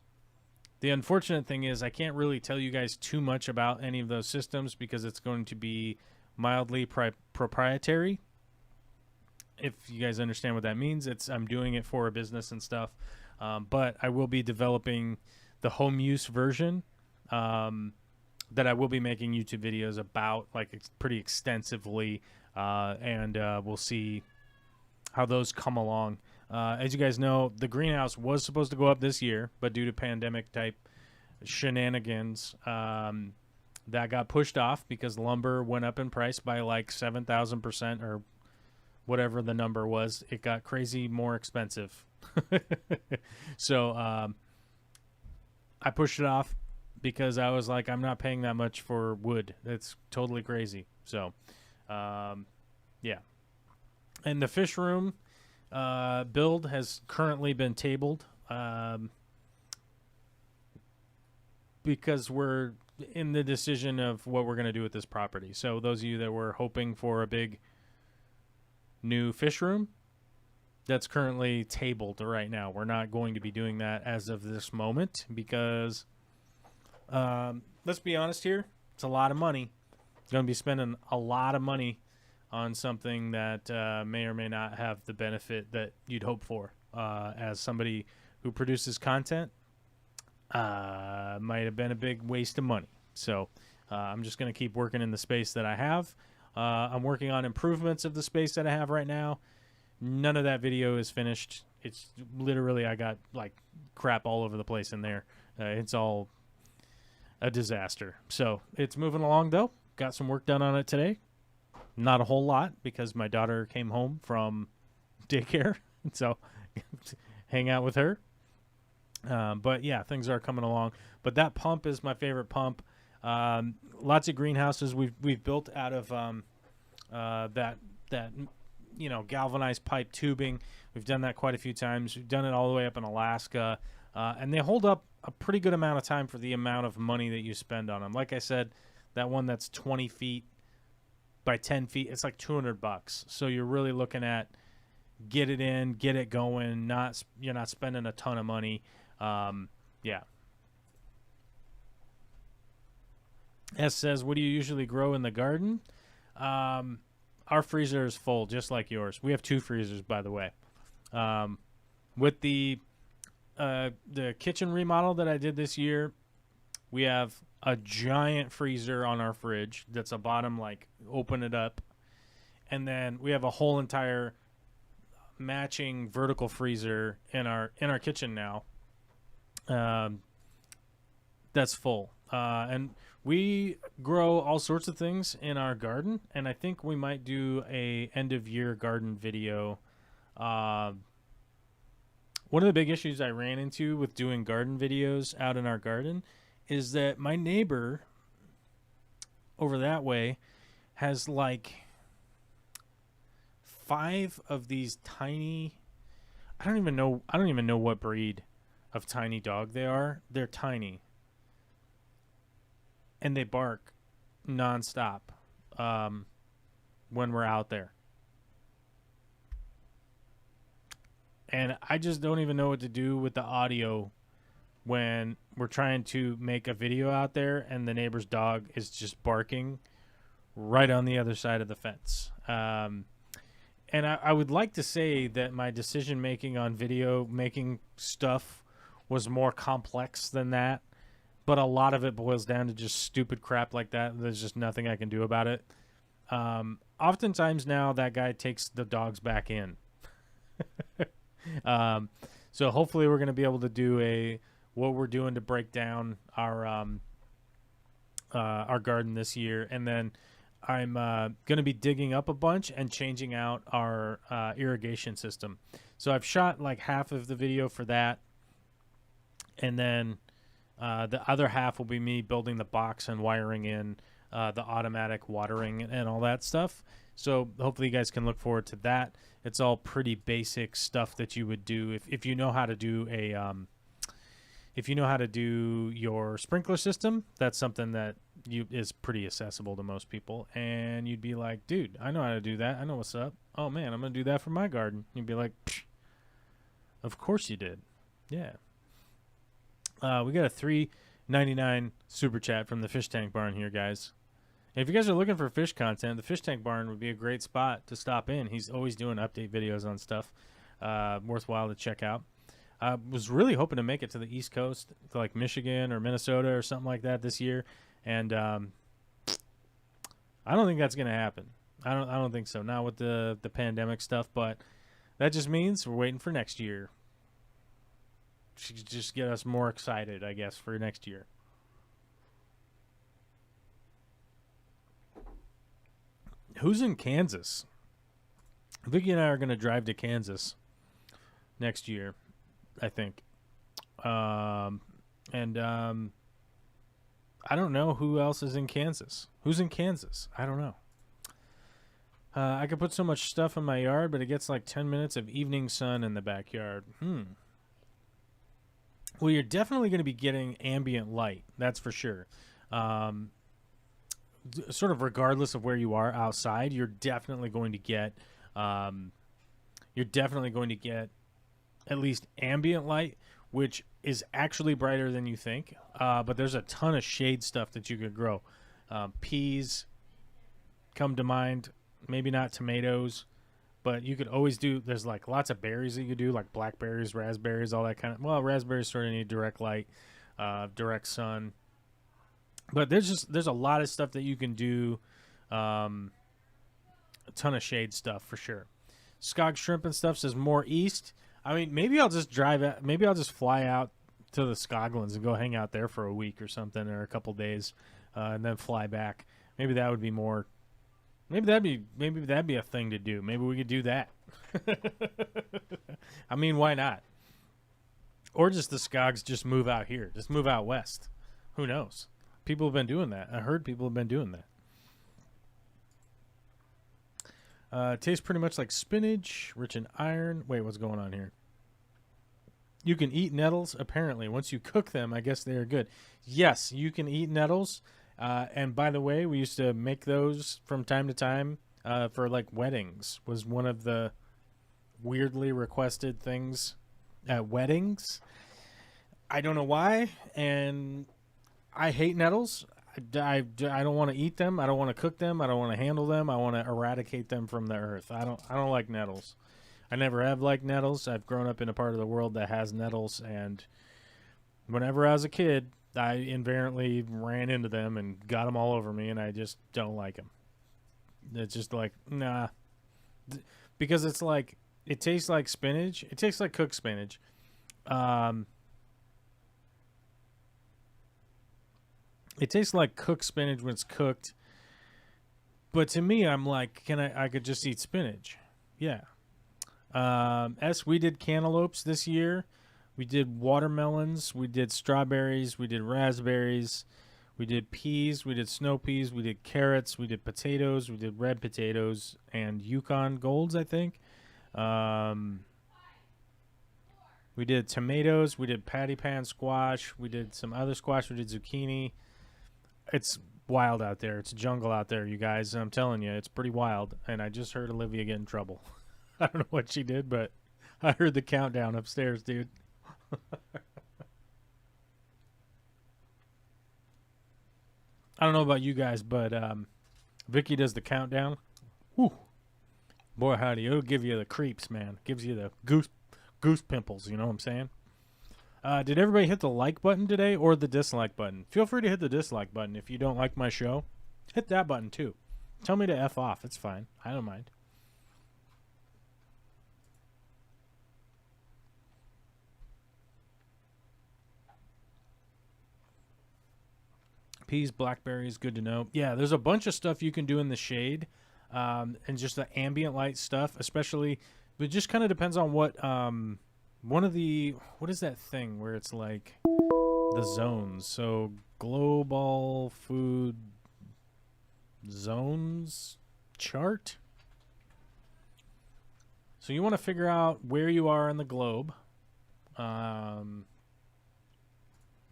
The unfortunate thing is I can't really tell you guys too much about any of those systems because it's going to be mildly proprietary. If you guys understand what that means, I'm doing it for a business and stuff. But I will be developing the home use version that I will be making YouTube videos about pretty extensively. And we'll see how those come along. As you guys know, the greenhouse was supposed to go up this year, but due to pandemic type shenanigans, that got pushed off because lumber went up in price by like 7,000% or whatever the number was. It got crazy more expensive. So I pushed it off because I was like, I'm not paying that much for wood. That's totally crazy. So, yeah. And the fish room build has currently been tabled because we're in the decision of what we're going to do with this property. So those of you that were hoping for a big new fish room, that's currently tabled right now. We're not going to be doing that as of this moment because, let's be honest here, it's a lot of money. Going to be spending a lot of money on something that may or may not have the benefit that you'd hope for. As somebody who produces content, might have been a big waste of money. So I'm just going to keep working in the space that I have. I'm working on improvements of the space that I have right now. None of that video is finished. It's literally, I got like crap all over the place in there. It's all a disaster. So it's moving along though. Got some work done on it today. Not a whole lot because my daughter came home from daycare. So hang out with her. But yeah, things are coming along. But that pump is my favorite pump. Lots of greenhouses we've built out of that galvanized pipe tubing. We've done that quite a few times. We've done it all the way up in Alaska, and they hold up a pretty good amount of time for the amount of money that you spend on them. Like I said, that one that's 20 feet by 10 feet, it's like $200. So you're really looking at get it in, get it going. You're not spending a ton of money. Yeah. S says, what do you usually grow in the garden? Our freezer is full, just like yours. We have 2 freezers, by the way. With the kitchen remodel that I did this year, we have a giant freezer on our fridge that's a bottom, like, open it up. And then we have a whole entire matching vertical freezer in our kitchen now. That's full. And we grow all sorts of things in our garden, and I think we might do a end-of-year garden video. One of the big issues I ran into with doing garden videos out in our garden is that my neighbor over that way has like 5 of these tiny, I don't even know what breed of tiny dog they are. They're tiny. And they bark nonstop when we're out there. And I just don't even know what to do with the audio when we're trying to make a video out there and the neighbor's dog is just barking right on the other side of the fence. And I would like to say that my decision-making on video making stuff was more complex than that. But a lot of it boils down to just stupid crap like that. There's just nothing I can do about it. Oftentimes now that guy takes the dogs back in. So hopefully we're going to be able to do what we're doing to break down our garden this year. And then I'm going to be digging up a bunch and changing out our irrigation system. So I've shot like half of the video for that. And then the other half will be me building the box and wiring in the automatic watering and all that stuff. So hopefully you guys can look forward to that. It's all pretty basic stuff that you would do if you know how to do your sprinkler system. That's something that is pretty accessible to most people. And you'd be like, dude, I know how to do that. I know what's up. Oh man, I'm gonna do that for my garden. You'd be like, of course you did. Yeah. We got a $3.99 super chat from the Fish Tank Barn here, guys. And if you guys are looking for fish content, the Fish Tank Barn would be a great spot to stop in. He's always doing update videos on stuff worthwhile to check out. I was really hoping to make it to the East Coast, to like Michigan or Minnesota or something like that this year, and I don't think that's going to happen. I don't think so. Not with the pandemic stuff, but that just means we're waiting for next year. Should just get us more excited, I guess, for next year. Who's in Kansas? Vicky and I are going to drive to Kansas next year, I think. I don't know who else is in Kansas. Who's in Kansas? I don't know. I could put so much stuff in my yard, but it gets like 10 minutes of evening sun in the backyard. Well, you're definitely going to be getting ambient light. That's for sure. Sort of regardless of where you are outside, you're definitely going to get at least ambient light, which is actually brighter than you think. But there's a ton of shade stuff that you could grow. Peas come to mind. Maybe not tomatoes. But you could always do, there's like lots of berries that you could do, like blackberries, raspberries, all that kind of, well, raspberries sort of need direct light, direct sun. But there's a lot of stuff that you can do, a ton of shade stuff for sure. Skog Shrimp and stuff says more east. I mean, maybe I'll just drive out. Maybe I'll just fly out to the Scoglands and go hang out there for a week or something, or a couple days, and then fly back. Maybe that would be more. Maybe that'd be a thing to do. Maybe we could do that. I mean, why not? Or just the Skogs just move out here. Just move out west. Who knows? People have been doing that. I heard people have been doing that. It tastes pretty much like spinach, rich in iron. Wait, what's going on here? You can eat nettles, apparently. Once you cook them, I guess they are good. Yes, you can eat nettles. And by the way, we used to make those from time to time for like weddings. Was one of the weirdly requested things at weddings. I don't know why, and I hate nettles. I don't want to eat them. I don't want to cook them. I don't want to handle them. I want to eradicate them from the earth. I don't like nettles. I never have liked nettles. I've grown up in a part of the world that has nettles, and whenever I was a kid, I invariably ran into them and got them all over me, and I just don't like them. It's just like, nah. Because it's like, it tastes like spinach. It tastes like cooked spinach. It tastes like cooked spinach when it's cooked. But to me, I'm like, I could just eat spinach. Yeah. We did cantaloupes this year. We did watermelons. We did strawberries. We did raspberries. We did peas. We did snow peas. We did carrots. We did potatoes. We did red potatoes and Yukon Golds, I think. We did tomatoes. We did patty pan squash. We did some other squash. We did zucchini. It's wild out there. It's jungle out there, you guys. I'm telling you, it's pretty wild. And I just heard Olivia get in trouble. I don't know what she did, but I heard the countdown upstairs, dude. I don't know about you guys, but Vicky does the countdown. Whew. Boy, howdy. It'll give you the creeps, man. Gives you the goose pimples, you know what I'm saying? Did everybody hit the like button today or the dislike button? Feel free to hit the dislike button if you don't like my show. Hit that button, too. Tell me to F off. It's fine. I don't mind. Peas, blackberries, good to know. Yeah, there's a bunch of stuff you can do in the shade, and just the ambient light stuff, especially. But it just kind of depends on what what is that thing where it's like the zones? So global food zones chart. So you want to figure out where you are in the globe.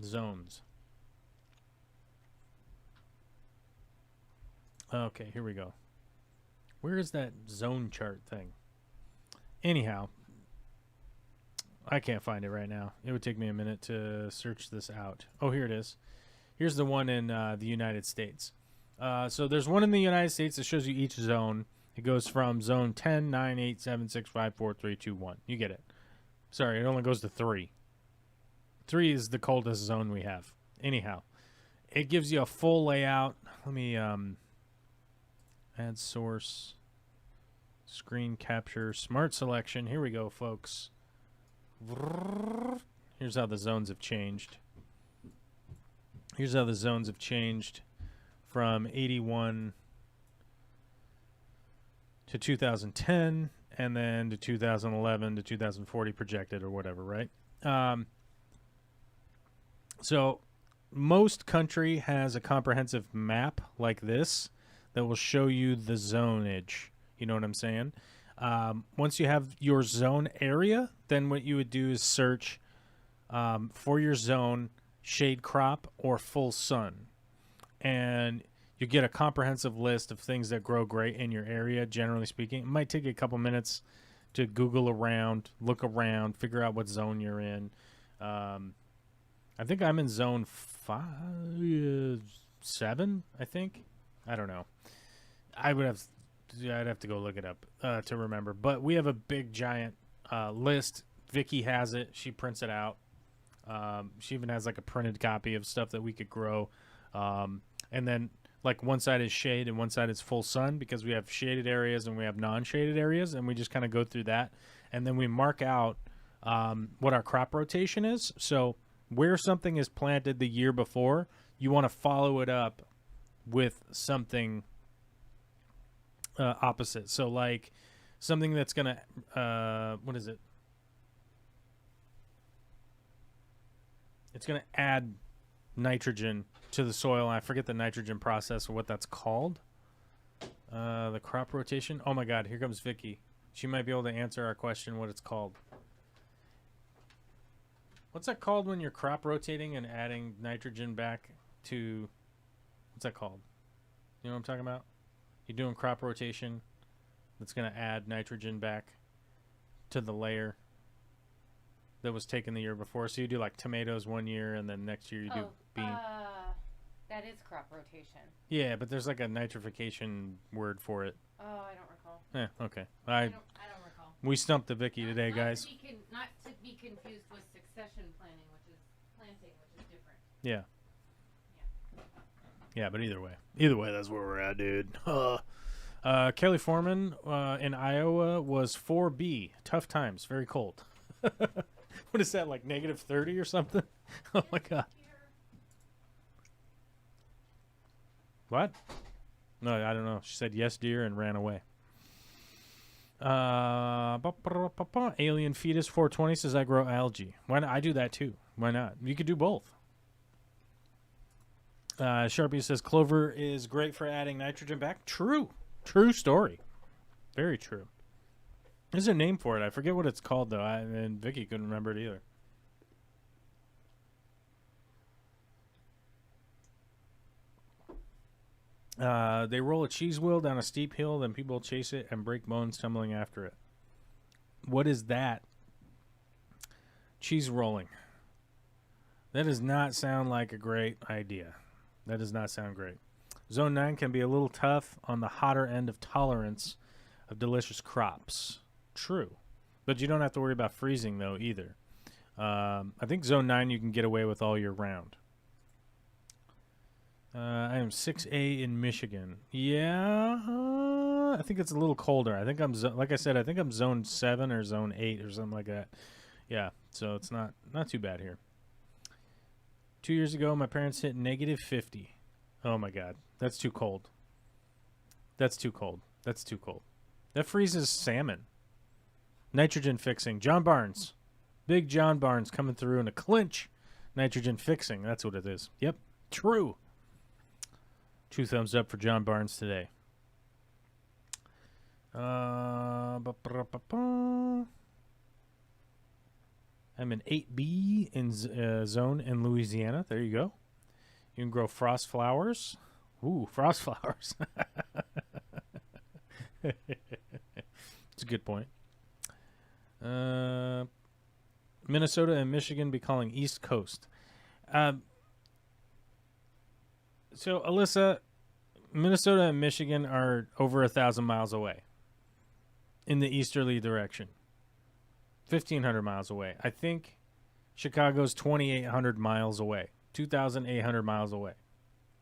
Zones. Okay, here we go. Where is that zone chart thing? Anyhow, I can't find it right now. It would take me a minute to search this out. Oh, here it is. Here's the one in the United States. So there's one in the United States that shows you each zone. It goes from zone 10, 9, 8, 7, 6, 5, 4, 3, 2, 1. You get it. Sorry, it only goes to 3. 3 is the coldest zone we have. Anyhow, it gives you a full layout. Let me add source, screen capture, smart selection. Here we go, folks. Here's how the zones have changed. Here's how the zones have changed from 81 to 2010, and then to 2011 to 2040 projected or whatever, right? So most country has a comprehensive map like this that will show you the zonage. You know what I'm saying? Once you have your zone area, then what you would do is search for your zone, shade crop, or full sun. And you get a comprehensive list of things that grow great in your area, generally speaking. It might take you a couple minutes to Google around, look around, figure out what zone you're in. I think I'm in zone 7, I think. I don't know. I'd have to go look it up to remember. But we have a big, giant list. Vicky has it. She prints it out. She even has like a printed copy of stuff that we could grow. And then like one side is shade and one side is full sun, because we have shaded areas and we have non-shaded areas, and we just kind of go through that, and then we mark out what our crop rotation is. So where something is planted the year before, you want to follow it up with something opposite. So like something that's gonna what is it? It's gonna add nitrogen to the soil. I forget the nitrogen process or what that's called. The crop rotation. Oh my God, here comes Vicky. She might be able to answer our question what it's called. What's that called when you're crop rotating and adding nitrogen back to, what's that called? You know what I'm talking about? You're doing crop rotation that's going to add nitrogen back to the layer that was taken the year before. So you do like tomatoes one year and then next year you do bean. That is crop rotation. Yeah, but there's like a nitrification word for it. Oh, I don't recall. Okay. I don't recall. We stumped the Vicky today, guys. Not to be confused with succession planting, which is planting, which is different. Yeah. Yeah, but either way, that's where we're at, dude. Kelly Foreman in Iowa was 4B. Tough times, very cold. What is that, like -30 or something? Oh my God. What? No, I don't know. She said yes, dear, and ran away. Alien Fetus 420 says I grow algae. Why not? I do that too. Why not? You could do both. Sharpie says clover is great for adding nitrogen back. True. True story. Very true. There's a name for it. I forget what it's called, though. And Vicky couldn't remember it either. They roll a cheese wheel down a steep hill, then people chase it and break bones tumbling after it. What is that? Cheese rolling. That does not sound like a great idea. That does not sound great. Zone 9 can be a little tough on the hotter end of tolerance of delicious crops. True. But you don't have to worry about freezing, though, either. I think Zone 9 you can get away with all year round. I am 6A in Michigan. Yeah, I think it's a little colder. I think like I said, I think I'm Zone 7 or Zone 8 or something like that. Yeah, so it's not too bad here. 2 years ago, my parents hit -50. Oh my God, that's too cold. That's too cold. That's too cold. That freezes salmon. Nitrogen fixing. John Barnes. Big John Barnes coming through in a clinch. Nitrogen fixing. That's what it is. Yep. True. 2 thumbs up for John Barnes today. I'm in 8B in zone in Louisiana. There you go. You can grow frost flowers. Ooh, frost flowers. It's a good point. Minnesota and Michigan be calling East Coast. So, Alyssa, Minnesota and Michigan are over 1,000 miles away in the easterly direction. 1,500 miles away. I think Chicago's 2,800 miles away. 2,800 miles away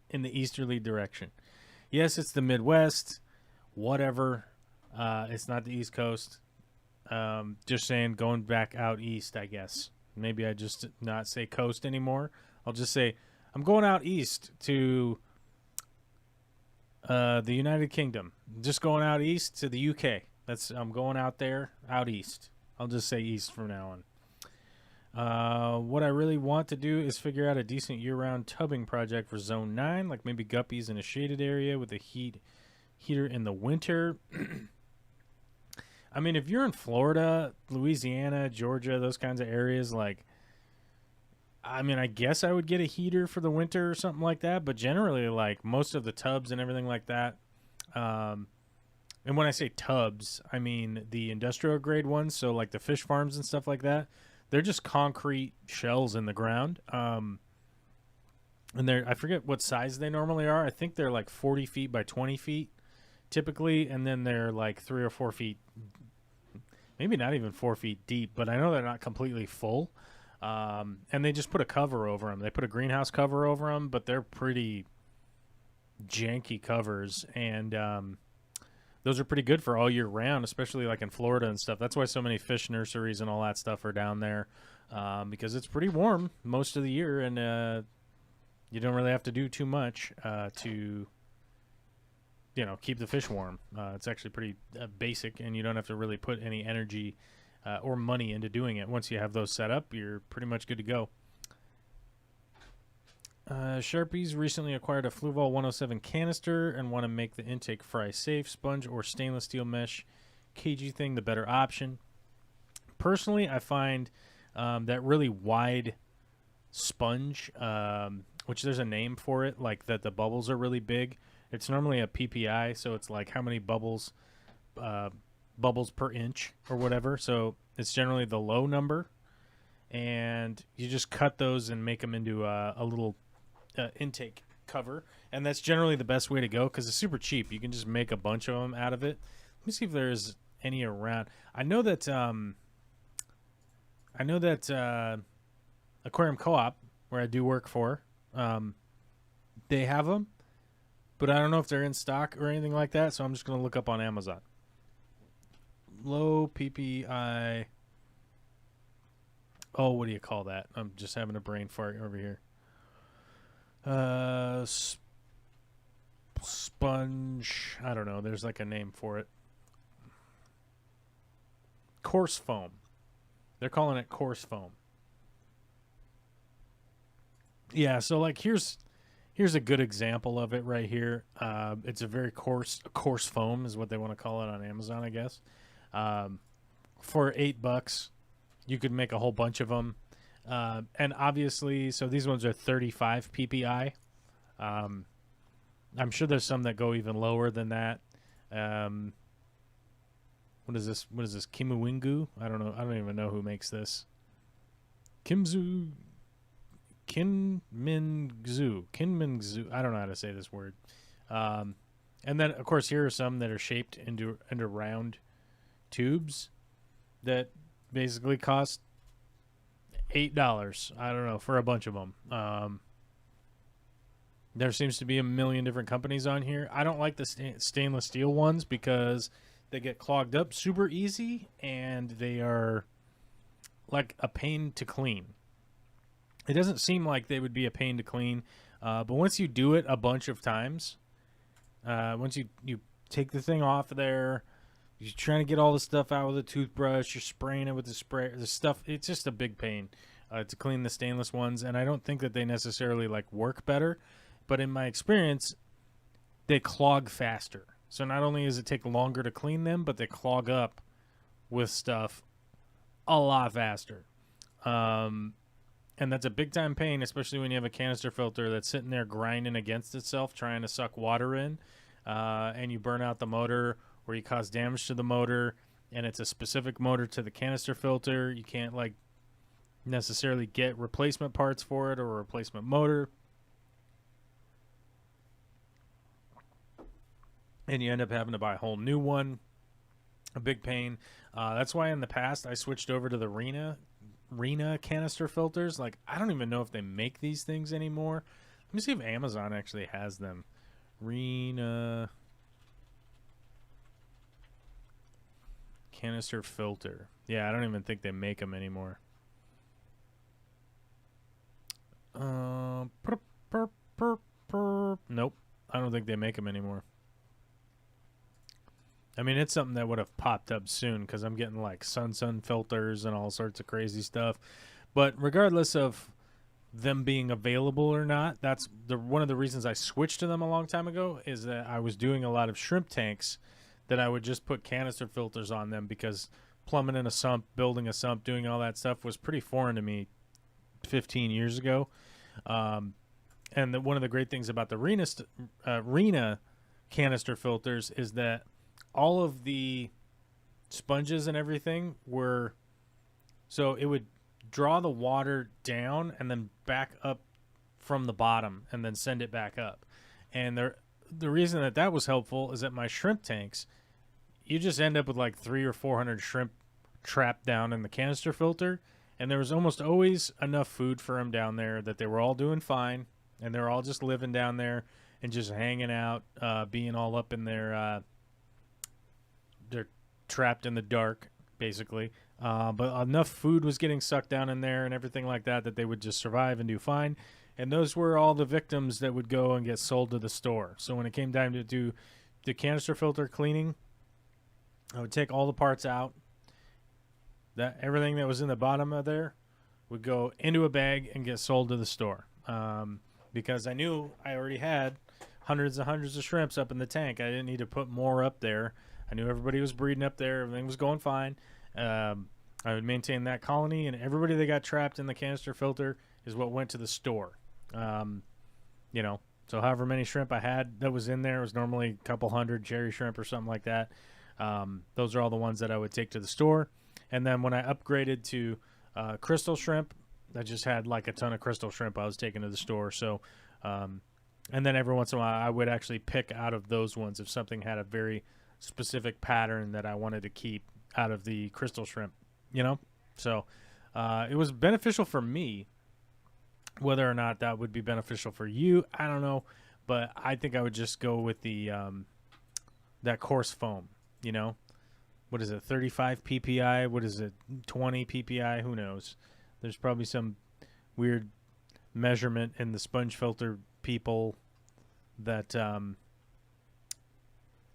in the easterly direction. Yes, it's the Midwest. Whatever. It's not the East Coast. Just saying, going back out east, I guess. Maybe I just not say coast anymore. I'll just say I'm going out east to the United Kingdom. Just going out east to the UK. I'm going out there, out east. I'll just say east from now on. What I really want to do is figure out a decent year-round tubbing project for Zone 9, like maybe guppies in a shaded area with a heater in the winter. I mean, if you're in Florida, Louisiana, Georgia, those kinds of areas, like, I mean, I guess I would get a heater for the winter or something like that, but generally, like, most of the tubs and everything like that, and when I say tubs, I mean the industrial grade ones, so like the fish farms and stuff like that, they're just concrete shells in the ground, and I forget what size they normally are. I think they're like 40 feet by 20 feet, typically, and then they're like 3 or 4 feet, maybe not even 4 feet deep, but I know they're not completely full. And they just put a cover over them. They put a greenhouse cover over them, but they're pretty janky covers, and those are pretty good for all year round, especially like in Florida and stuff. That's why so many fish nurseries and all that stuff are down there, because it's pretty warm most of the year, and you don't really have to do too much to keep the fish warm. It's actually pretty basic, and you don't have to really put any energy or money into doing it. Once you have those set up, you're pretty much good to go. Sharpies recently acquired a Fluval 107 canister and want to make the intake fry safe. Sponge or stainless steel mesh cagey thing the better option. Personally, I find that really wide sponge, which there's a name for it, like that the bubbles are really big. It's normally a PPI, so it's like how many bubbles per inch or whatever. So it's generally the low number, and you just cut those and make them into a little intake cover, and that's generally the best way to go because it's super cheap. You can just make a bunch of them out of it. Let me see if there's any around. I know that Aquarium Co-op, where I do work for, they have them, but I don't know if they're in stock or anything like that, so I'm just going to look up on Amazon. Low PPI. Oh, what do you call that? I'm just having a brain fart over here. Sponge. I don't know. There's like a name for it. Coarse Foam. They're calling it Coarse Foam. Yeah, so like here's a good example of it right here. It's a very coarse foam is what they want to call it on Amazon, I guess. For $8, you could make a whole bunch of them. And obviously, so these ones are 35 PPI. I'm sure there's some that go even lower than that. What is this? Kimuwingu? I don't know. I don't even know who makes this. Kinminzu. I don't know how to say this word. And then, of course, here are some that are shaped into round tubes that basically cost $8. I don't know, for a bunch of them. There seems to be a million different companies on here. I don't like the stainless steel ones because they get clogged up super easy and they are like a pain to clean. It doesn't seem like they would be a pain to clean, but once you do it a bunch of times, once you take the thing off of there, you're trying to get all the stuff out with a toothbrush, you're spraying it with the spray, the stuff, it's just a big pain to clean the stainless ones, and I don't think that they necessarily like work better, but in my experience, they clog faster. So not only does it take longer to clean them, but they clog up with stuff a lot faster. And that's a big time pain, especially when you have a canister filter that's sitting there grinding against itself, trying to suck water in, and you burn out the motor or you cause damage to the motor, and it's a specific motor to the canister filter. You can't like necessarily get replacement parts for it or a replacement motor. And you end up having to buy a whole new one. A big pain. That's why in the past I switched over to the Rena canister filters. Like, I don't even know if they make these things anymore. Let me see if Amazon actually has them. Rena canister filter. Yeah, I don't even think they make them anymore. Nope. I don't think they make them anymore. I mean, it's something that would have popped up soon because I'm getting like sun filters and all sorts of crazy stuff. But regardless of them being available or not, that's one of the reasons I switched to them a long time ago, is that I was doing a lot of shrimp tanks that I would just put canister filters on them because plumbing in a sump, building a sump, doing all that stuff was pretty foreign to me 15 years ago. And one of the great things about the Rena canister filters is that all of the sponges and everything were, so it would draw the water down and then back up from the bottom and then send it back up. And the reason that was helpful is that my shrimp tanks, you just end up with like 300 or 400 shrimp trapped down in the canister filter, and there was almost always enough food for them down there that they were all doing fine, and they were all just living down there. and just hanging out, being all up in their they're trapped in the dark, basically. But enough food was getting sucked down in there and everything like that that they would just survive and do fine. And those were all the victims that would go and get sold to the store. So when it came time to do the canister filter cleaning, I would take all the parts out. That everything that was in the bottom of there would go into a bag and get sold to the store. Because I knew I already had hundreds and hundreds of shrimps up in the tank. I didn't need to put more up there. I knew everybody was breeding up there. Everything was going fine. I would maintain that colony, and everybody that got trapped in the canister filter is what went to the store. You know, so however many shrimp I had that was in there, it was normally a couple hundred cherry shrimp or something like that. Those are all the ones that I would take to the store. And then when I upgraded to crystal shrimp, I just had like a ton of crystal shrimp I was taking to the store. So, and then every once in a while I would actually pick out of those ones if something had a very specific pattern that I wanted to keep out of the crystal shrimp, you know? So it was beneficial for me. Whether or not that would be beneficial for you, I don't know. But I think I would just go with the that coarse foam, you know? What is it, 35 PPI? What is it, 20 PPI? Who knows? There's probably some weird measurement in the sponge filter people that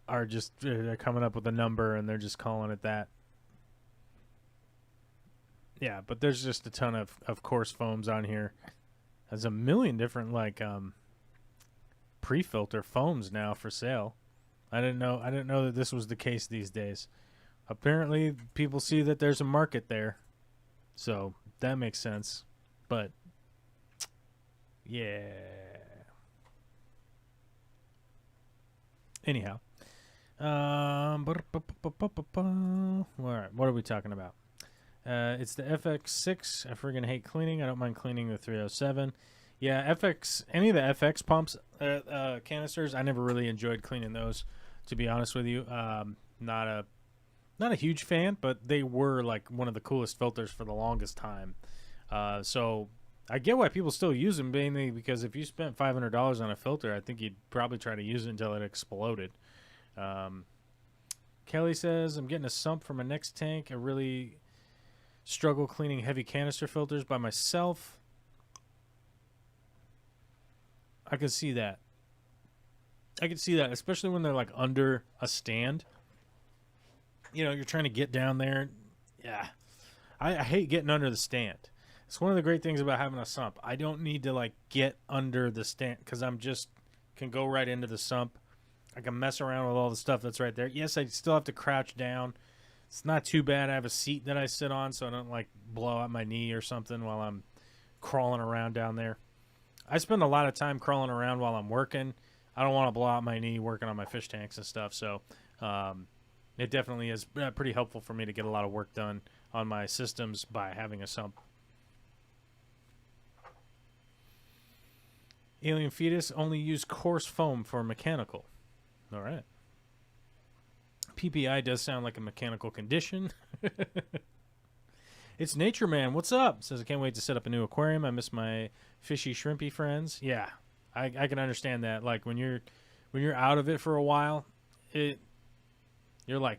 are just they're coming up with a number and they're just calling it that. Yeah, but there's just a ton of coarse foams on here. There's a million different like pre-filter foams now for sale. I didn't know that this was the case these days. Apparently, people see that there's a market there, so that makes sense. But yeah. Anyhow, all right. What are we talking about? It's the FX6. I friggin' hate cleaning. I don't mind cleaning the 307. Yeah, any of the FX pumps, canisters, I never really enjoyed cleaning those, to be honest with you. Not a huge fan, but they were like one of the coolest filters for the longest time. So I get why people still use them, mainly because if you spent $500 on a filter, I think you'd probably try to use it until it exploded. Kelly says, I'm getting a sump for my next tank. I really struggle cleaning heavy canister filters by myself. I can see that. Especially when they're like under a stand. You know, you're trying to get down there. Yeah. I hate getting under the stand. It's one of the great things about having a sump. I don't need to like get under the stand because can go right into the sump. I can mess around with all the stuff that's right there. Yes, I still have to crouch down. It's not too bad. I have a seat that I sit on so I don't like blow out my knee or something while I'm crawling around down there. I spend a lot of time crawling around while I'm working. I don't want to blow out my knee working on my fish tanks and stuff. So it definitely is pretty helpful for me to get a lot of work done on my systems by having a sump. Alien Fetus only use coarse foam for mechanical. All right. PPI does sound like a mechanical condition. It's Nature Man. What's up? Says, I can't wait to set up a new aquarium. I miss my fishy, shrimpy friends. Yeah, I can understand that. Like when you're out of it for a while, you're like,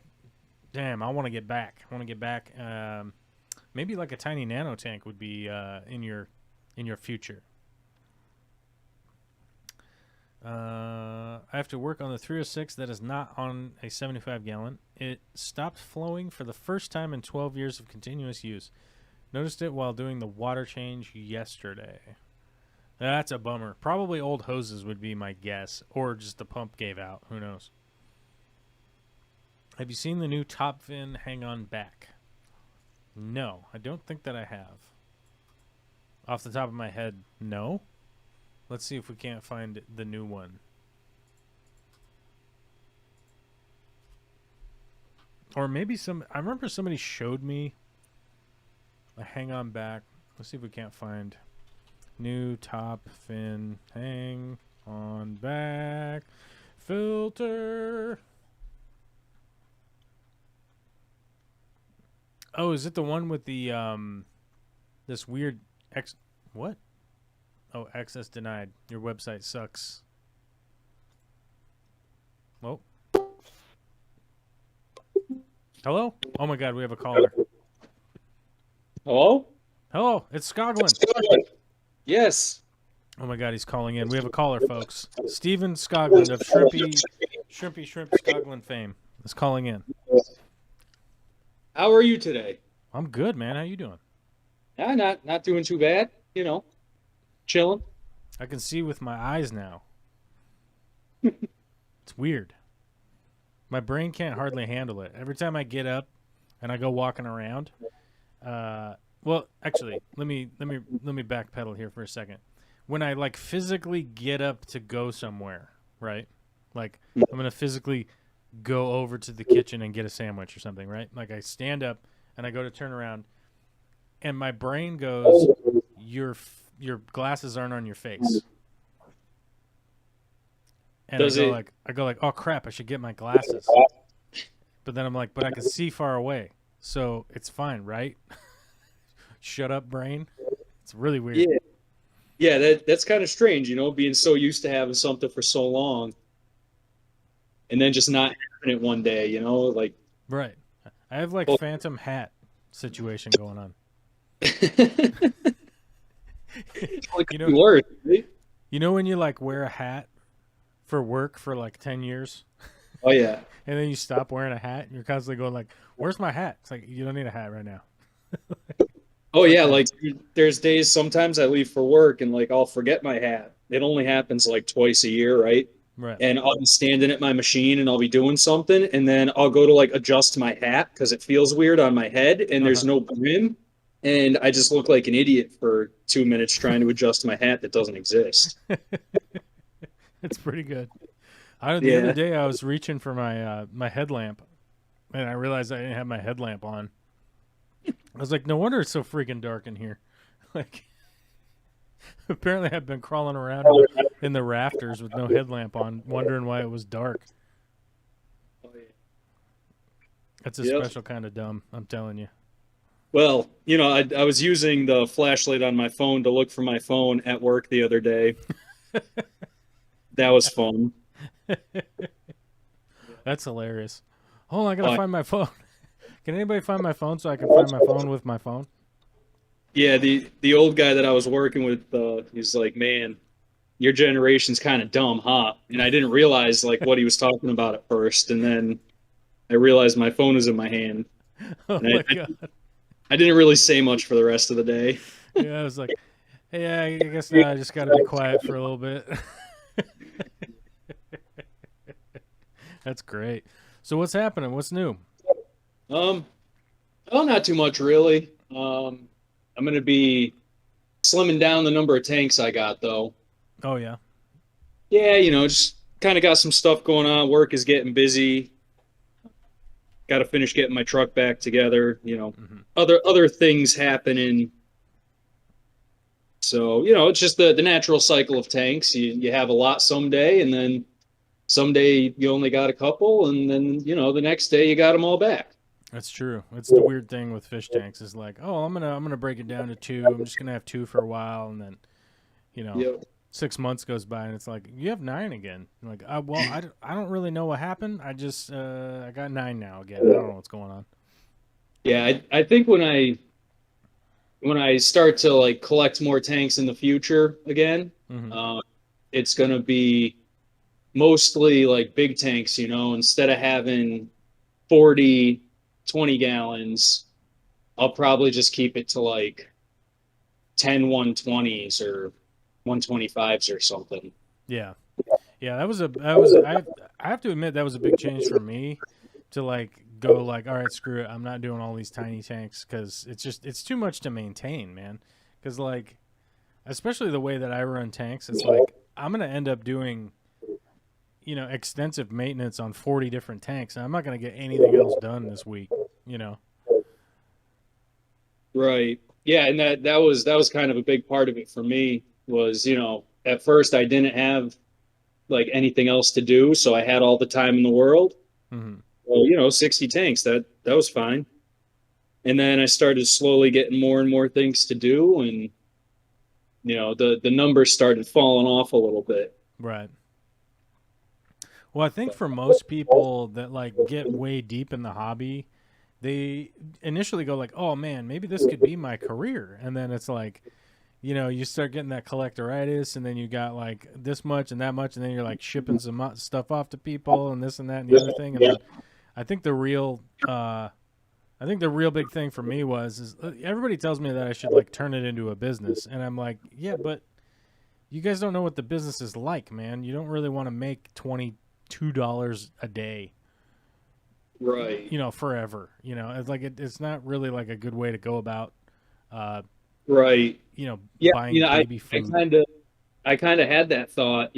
damn, I want to get back. Maybe like a tiny nano tank would be in your future. I have to work on the 306 that is not on a 75 gallon. It stopped flowing for the first time in 12 years of continuous use. Noticed it while doing the water change yesterday. That's a bummer. Probably old hoses would be my guess, or just the pump gave out. Who knows? Have you seen the new top fin hang on back? No, I don't think that I have. Off the top of my head, no. Let's see if we can't find the new one. Or maybe I remember somebody showed me a hang on back. Let's see if we can't find new top fin hang on back filter. Oh, is it the one with the this weird what? Oh, access denied. Your website sucks. Oh, hello. Oh my God, we have a caller. Hello? Hello, it's Skoglund. Yes. Oh my God, he's calling in. We have a caller, folks. Steven Skoglund of Shrimpy Shrimp Skoglund fame is calling in. How are you today? I'm good, man. How you doing? Yeah, not doing too bad. Chilling. I can see with my eyes now. It's weird. My brain can't hardly handle it. Every time I get up and I go walking around, well, actually, let me backpedal here for a second. When I like physically get up to go somewhere, right? Like I'm gonna physically go over to the kitchen and get a sandwich or something, right? Like I stand up and I go to turn around, and my brain goes, "Your glasses aren't on your face." And I go like, "Oh crap! I should get my glasses." But then I'm like, "But I can see far away, so it's fine, right?" Shut up, brain. It's really weird. Yeah. Yeah, that's kind of strange, being so used to having something for so long and then just not having it one day, like Right. I have like well, phantom hat situation going on. it could You be know, worse, right? when you like wear a hat for work for like 10 years Oh yeah. and then you stop wearing a hat and you're constantly going like, "Where's my hat?" It's like, you don't need a hat right now. Oh It's like yeah, that. like there's days sometimes I leave for work and like I'll forget my hat. It only happens like twice a year, right? Right. And I'll be standing at my machine and I'll be doing something and then I'll go to like adjust my hat because it feels weird on my head and there's Uh-huh. no brim and I just look like an idiot for 2 minutes trying to adjust my hat that doesn't exist. It's pretty good. The other Yeah. day I was reaching for my headlamp and I realized I didn't have my headlamp on. I was like, "No wonder it's so freaking dark in here." Like apparently I've been crawling around in the rafters with no headlamp on, wondering why it was dark. That's a Yep. special kind of dumb, I'm telling you. Well, I was using the flashlight on my phone to look for my phone at work the other day. That was fun. That's hilarious. Hold on, I gotta Uh, find my phone. Can anybody find my phone so I can find my phone with my phone? yeah, the old guy that I was working with, he's like, "Man, your generation's kind of dumb, huh?" And I didn't realize like what he was talking about at first, and then I realized my phone was in my hand, Oh and my god. I didn't really say much for the rest of the day. Yeah, I was like, "Hey, yeah, I guess now I just gotta be quiet for a little bit." That's great. So what's happening? What's new? Um, well, not too much really. I'm gonna be slimming down the number of tanks I got though. Oh yeah. Yeah, just kind of got some stuff going on. Work is getting busy. Got to finish getting my truck back together. Hmm. Other things happening. So it's just the natural cycle of tanks. You have a lot someday, and then someday you only got a couple, and then the next day you got them all back. That's true. It's the weird thing with fish tanks is like, "Oh, I'm gonna break it down to two. I'm just gonna have two for a while, and then, you know, Yep. 6 months goes by and it's like you have nine again." I'm like, well, I don't really know what happened. I just I got nine now again. I don't know what's going on. Yeah, I think when I start to like collect more tanks in the future again, Hmm. uh, it's gonna be mostly like big tanks. Instead of having 40, 20 gallons, I'll probably just keep it to like 10 120s or 125s or something. Yeah, yeah. I have to admit that was a big change for me to like go like, all right, screw it. I'm not doing all these tiny tanks because it's too much to maintain, man. Because like, especially the way that I run tanks, it's like I'm gonna end up doing extensive maintenance on 40 different tanks, and I'm not gonna get anything else done this week. You know. Right. Yeah, and that was kind of a big part of it for me was, at first I didn't have like anything else to do, so I had all the time in the world. Hmm. Well, 60 tanks, that was fine. And then I started slowly getting more and more things to do and the numbers started falling off a little bit. Right. Well, I think for most people that like get way deep in the hobby, they initially go like, "Oh man, maybe this could be my career," and then it's like, you start getting that collectoritis, and then you got like this much and that much, and then you're like shipping some stuff off to people, and this and that and the other thing, and then I think the real, I think the real big thing for me is everybody tells me that I should like turn it into a business, and I'm like, yeah, but you guys don't know what the business is like, man. You don't really want to make $22 a day, Right. forever. It's like it's not really like a good way to go about, uh, Right. Yeah. buying baby I food. kind of had that thought.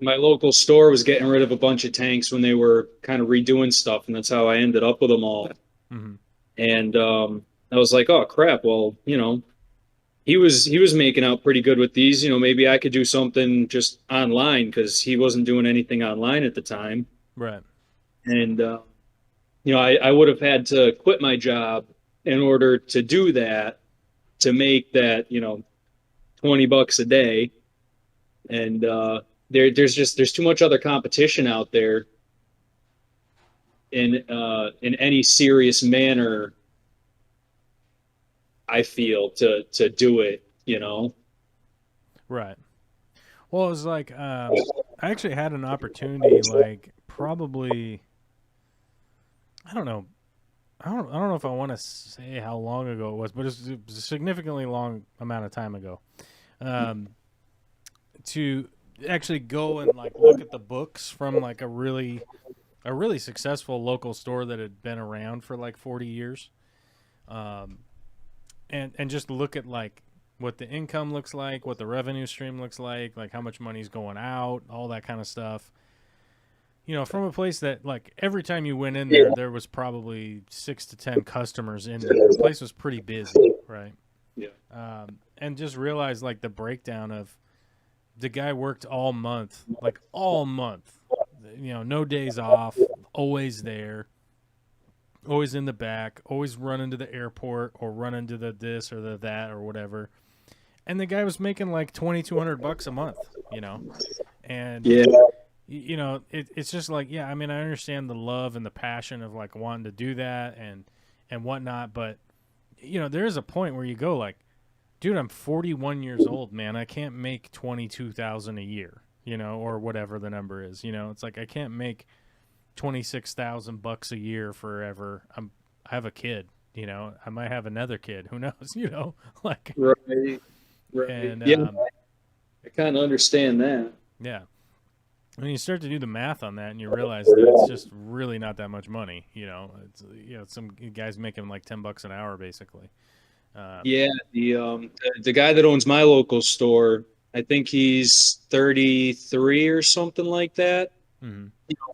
My local store was getting rid of a bunch of tanks when they were kind of redoing stuff, and that's how I ended up with them all. Hmm. And I was like, oh crap. Well, he was making out pretty good with these. Maybe I could do something just online because he wasn't doing anything online at the time. Right. And I would have had to quit my job in order to do that, to make that, $20 a day. And there's too much other competition out there in any serious manner, I feel, to do it. Right. Well, it was like I actually had an opportunity, like probably I don't know. I don't know if I want to say how long ago it was, but it was a significantly long amount of time ago. Um, to actually go and like look at the books from like a really successful local store that had been around for like 40 years. Um, and just look at like what the income looks like, what the revenue stream looks like how much money's going out, all that kind of stuff. From a place that like every time you went in there, there was probably 6 to 10 customers in there. The place was pretty busy, right? Yeah. And just realize like the breakdown of the guy worked all month, like all month, no days off, always there, always in the back, always running to the airport or running to the this or the that or whatever. And the guy was making like $2,200 a month, and Yeah. it's just like, yeah, I mean, I understand the love and the passion of like wanting to do that and whatnot, but there is a point where you go like, dude, I'm 41 years old, man. I can't make 22,000 a year, or whatever the number is. It's like I can't make $26,000 a year forever. I have a kid, I might have another kid. Who knows, like, Right. Right. and Yeah. I kind of understand that. yeah. When you start to do the math on that, and you realize that it's just really not that much money, it's some guys making like $10 an hour basically. Yeah, the guy that owns my local store, I think he's 33 or something like that. Mm-hmm.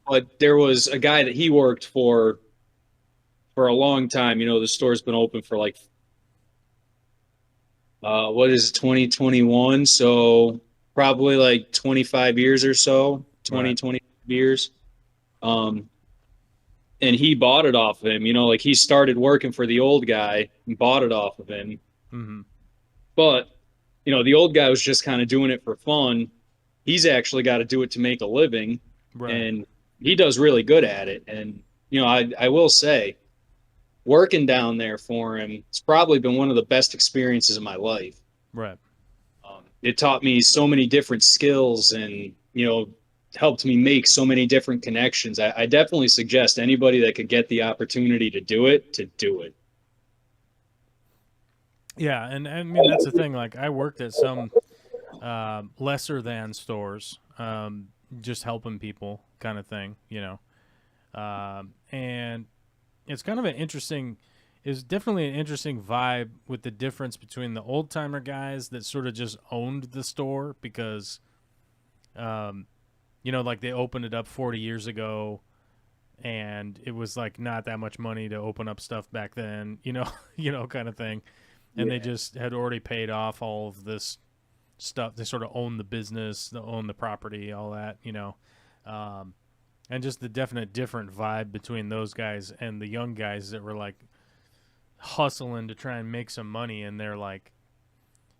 But there was a guy that he worked for a long time. The store's been open for like what is it, 2021? So probably like 25 years or so, Right. 25 years. Um, and he bought it off of him. Like he started working for the old guy and bought it off of him. Mm-hmm. But the old guy was just kind of doing it for fun. He's actually got to do it to make a living, Right. and he does really good at it. And I will say, working down there for him, it's probably been one of the best experiences of my life. Right. It taught me so many different skills, and helped me make so many different connections. I definitely suggest anybody that could get the opportunity to do it, to do it. Yeah, and I mean that's the thing. Like I worked at some lesser than stores, just helping people, kind of thing, and it's kind of an interesting. It's definitely an interesting vibe with the difference between the old timer guys that sort of just owned the store because, like they opened it up 40 years ago, and it was like not that much money to open up stuff back then, kind of thing. And they just had already paid off all of this stuff. They sort of own the business, they own the property, all that, and just the definite different vibe between those guys and the young guys that were like hustling to try and make some money. And they're like,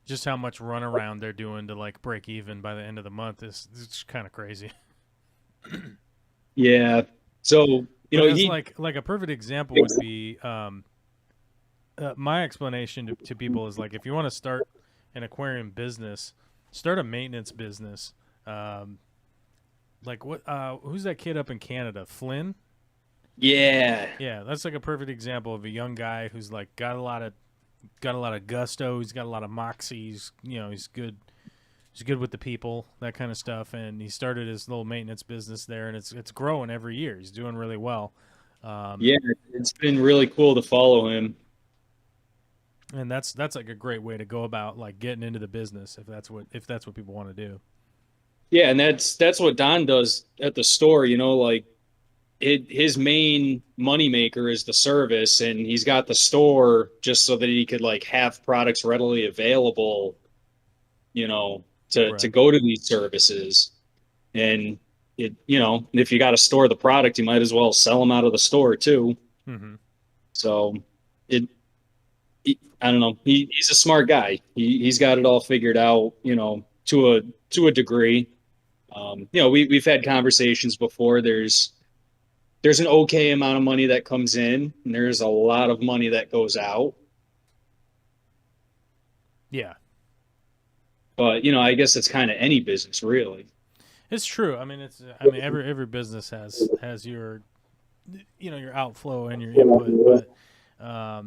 just how much runaround they're doing to like break even by the end of the month is kind of crazy. Yeah. So, But as he, like a perfect example would be my explanation to people is like if you want to start an aquarium business, start a maintenance business. Um, like what? Who's that kid up in Canada? Flynn. yeah. Yeah, that's like a perfect example of a young guy who's like got a lot of gusto. He's got a lot of moxie. He's good. He's good with the people, that kind of stuff. And he started his little maintenance business there, and it's growing every year. He's doing really well. Um, Yeah. It's been really cool to follow him. and that's like a great way to go about like getting into the business if that's what people want to do. Yeah. And that's what Don does at the store, like his main moneymaker is the service, and he's got the store just so that he could like have products readily available, to Right. go to these services. And if you got to store the product, you might as well sell them out of the store too. Mm-hmm. So it, I don't know. He's a smart guy. He's got it all figured out, to a degree. We've had conversations before. There's an okay amount of money that comes in, and there's a lot of money that goes out. Yeah, But I guess it's kind of any business, really. it's true. I mean every business has your your outflow and your input, but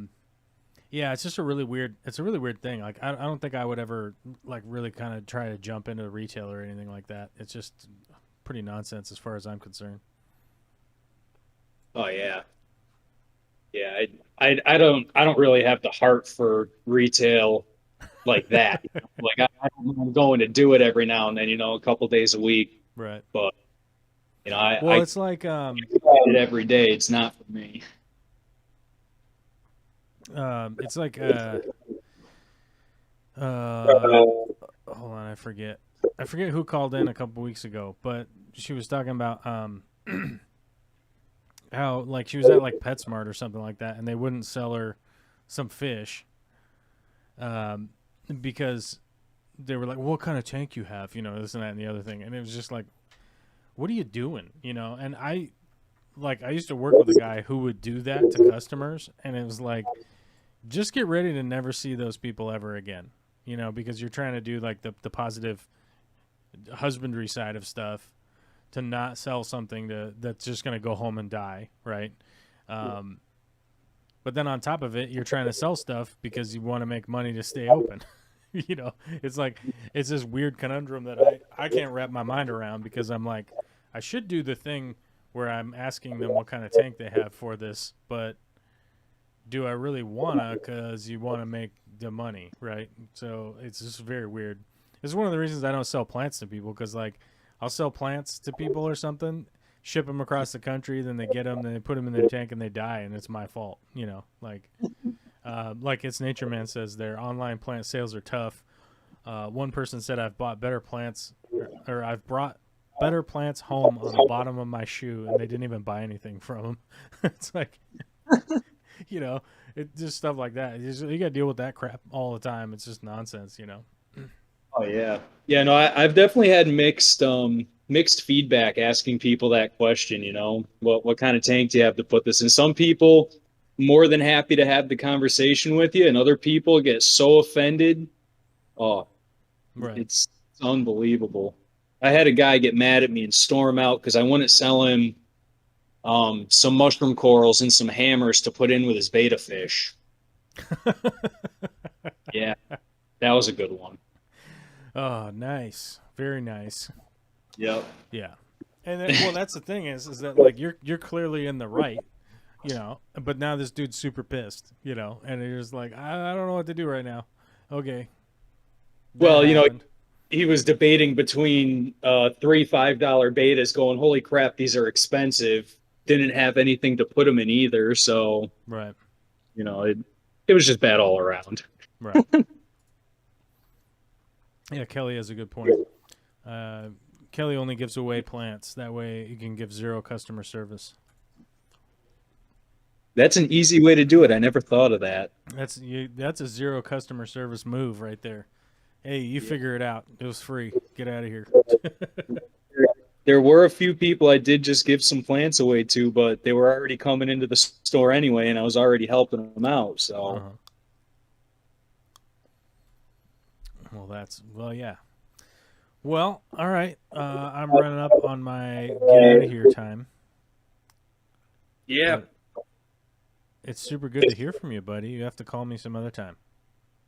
yeah, it's a really weird thing. Like I don't think I would ever like really kind of try to jump into retail or anything like that. It's just pretty nonsense as far as I'm concerned. Oh yeah, yeah. I don't really have the heart for retail like that. Like I'm going to do it every now and then, a couple days a week. Right. But I Well, it's can't like do it every day. It's not for me. it's like uh hold on, I forget who called in a couple weeks ago, but she was talking about how like she was at like PetSmart or something like that, and they wouldn't sell her some fish, um, because they were like, "What kind of tank you have?" This and that and the other thing, and it was just like, "What are you doing?" And I used to work with a guy who would do that to customers, and it was like, just get ready to never see those people ever again, because you're trying to do like the positive husbandry side of stuff to not sell something that's just going to go home and die, right? Um, but then on top of it, you're trying to sell stuff because you want to make money to stay open. It's like it's this weird conundrum that I can't wrap my mind around because I'm like, I should do the thing where I'm asking them what kind of tank they have for this, but do I really wanna? Because you want to make the money, right? So it's just very weird. It's one of the reasons I don't sell plants to people because like I'll sell plants to people or something, ship them across the country, then they get them, then they put them in their tank and they die, and it's my fault. Like it's Nature Man says, their online plant sales are tough. One person said I've bought better plants, or I've brought better plants home on the bottom of my shoe, and they didn't even buy anything from them. It's like, you know, it just stuff like that. You got to deal with that crap all the time. It's just nonsense. Oh yeah, yeah. No, I've definitely had mixed feedback asking people that question. What kind of tank do you have to put this in? Some people more than happy to have the conversation with you, and other people get so offended. Oh, Right. it's unbelievable. I had a guy get mad at me and storm out because I wouldn't sell him some mushroom corals and some hammers to put in with his beta fish. Yeah, that was a good one. Oh, nice. Very nice. Yep. Yeah. And well, that's the thing is that like you're clearly in the right, but now this dude's super pissed, and you're just like, I don't know what to do right now. Okay, that Well, happened. he was debating between three $5 betas, going, "Holy crap, these are expensive." Didn't have anything to put them in either, so Right. it was just bad all around. Right. Yeah, Kelly has a good point. Uh, Kelly only gives away plants. That way, you can give zero customer service. That's an easy way to do it. I never thought of that. That's a zero customer service move right there. Hey, you Yeah. figure it out. It was free. Get out of here. there were a few people I did just give some plants away to, but they were already coming into the store anyway, and I was already helping them out. So, Uh-huh. Well, yeah. Well, all right. I'm running up on my get out of here time. yeah. But it's super good to hear from you, buddy. You have to call me some other time.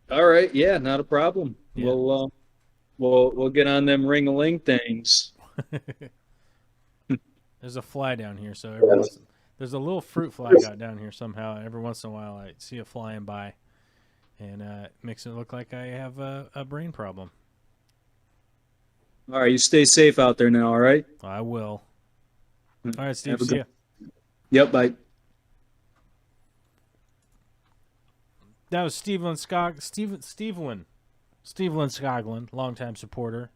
All right. Yeah, not a problem. Yeah. We'll get on them ring-a-ling things. There's a fly down here, so there's a little fruit fly got down here somehow. Every once in a while, I see it flying by, and it makes it look like I have a brain problem. All right. You stay safe out there now. All right. I will. All right, Steve. Have a See good- ya. Yep. Bye. That was Steveland Skoglund, longtime supporter.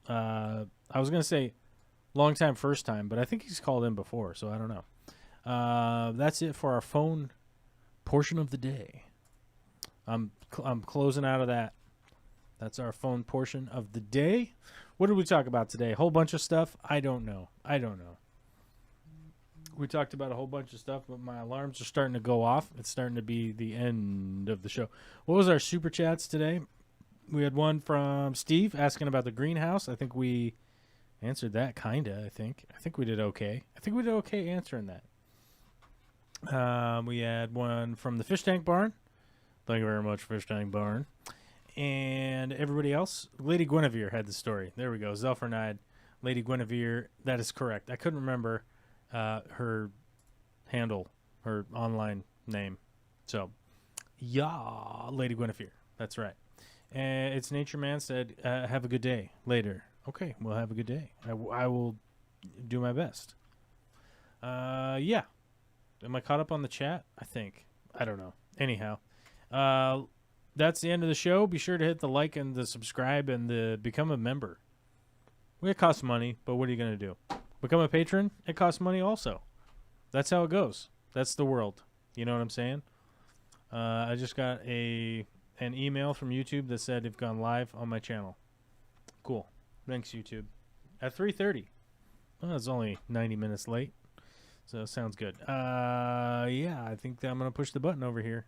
I was gonna say longtime first time, but I think he's called in before, so I don't know. That's it for our phone portion of the day. I'm closing out of that. That's our phone portion of the day. What did we talk about today? A whole bunch of stuff. I don't know. We talked about a whole bunch of stuff, but my alarms are starting to go off. It's starting to be the end of the show. What was our super chats today? We had one from Steve asking about the greenhouse. I think we answered that, kinda. I think we did okay. Answering that. We had one from the fish tank barn. Thank you very much, fish tank barn. And everybody else, Lady Guinevere had the story. There we go. Zelfernide, Lady Guinevere. That is correct. I couldn't remember her handle, her online name. So, yeah, Lady Guinevere. That's right. And It's Nature Man said, have a good day later. Okay, well, have a good day. I will do my best. Yeah. Am I caught up on the chat? I think. I don't know. Anyhow, that's the end of the show. Be sure to hit the like and the subscribe and the become a member. It costs money, but what are you going to do? Become a patron? It costs money also. That's how it goes. That's the world. You know what I'm saying? I just got an email from YouTube that said they've gone live on my channel. Cool. Thanks, YouTube. At 3:30. Well, it's only 90 minutes late. So sounds good. Yeah, I think I'm going to push the button over here.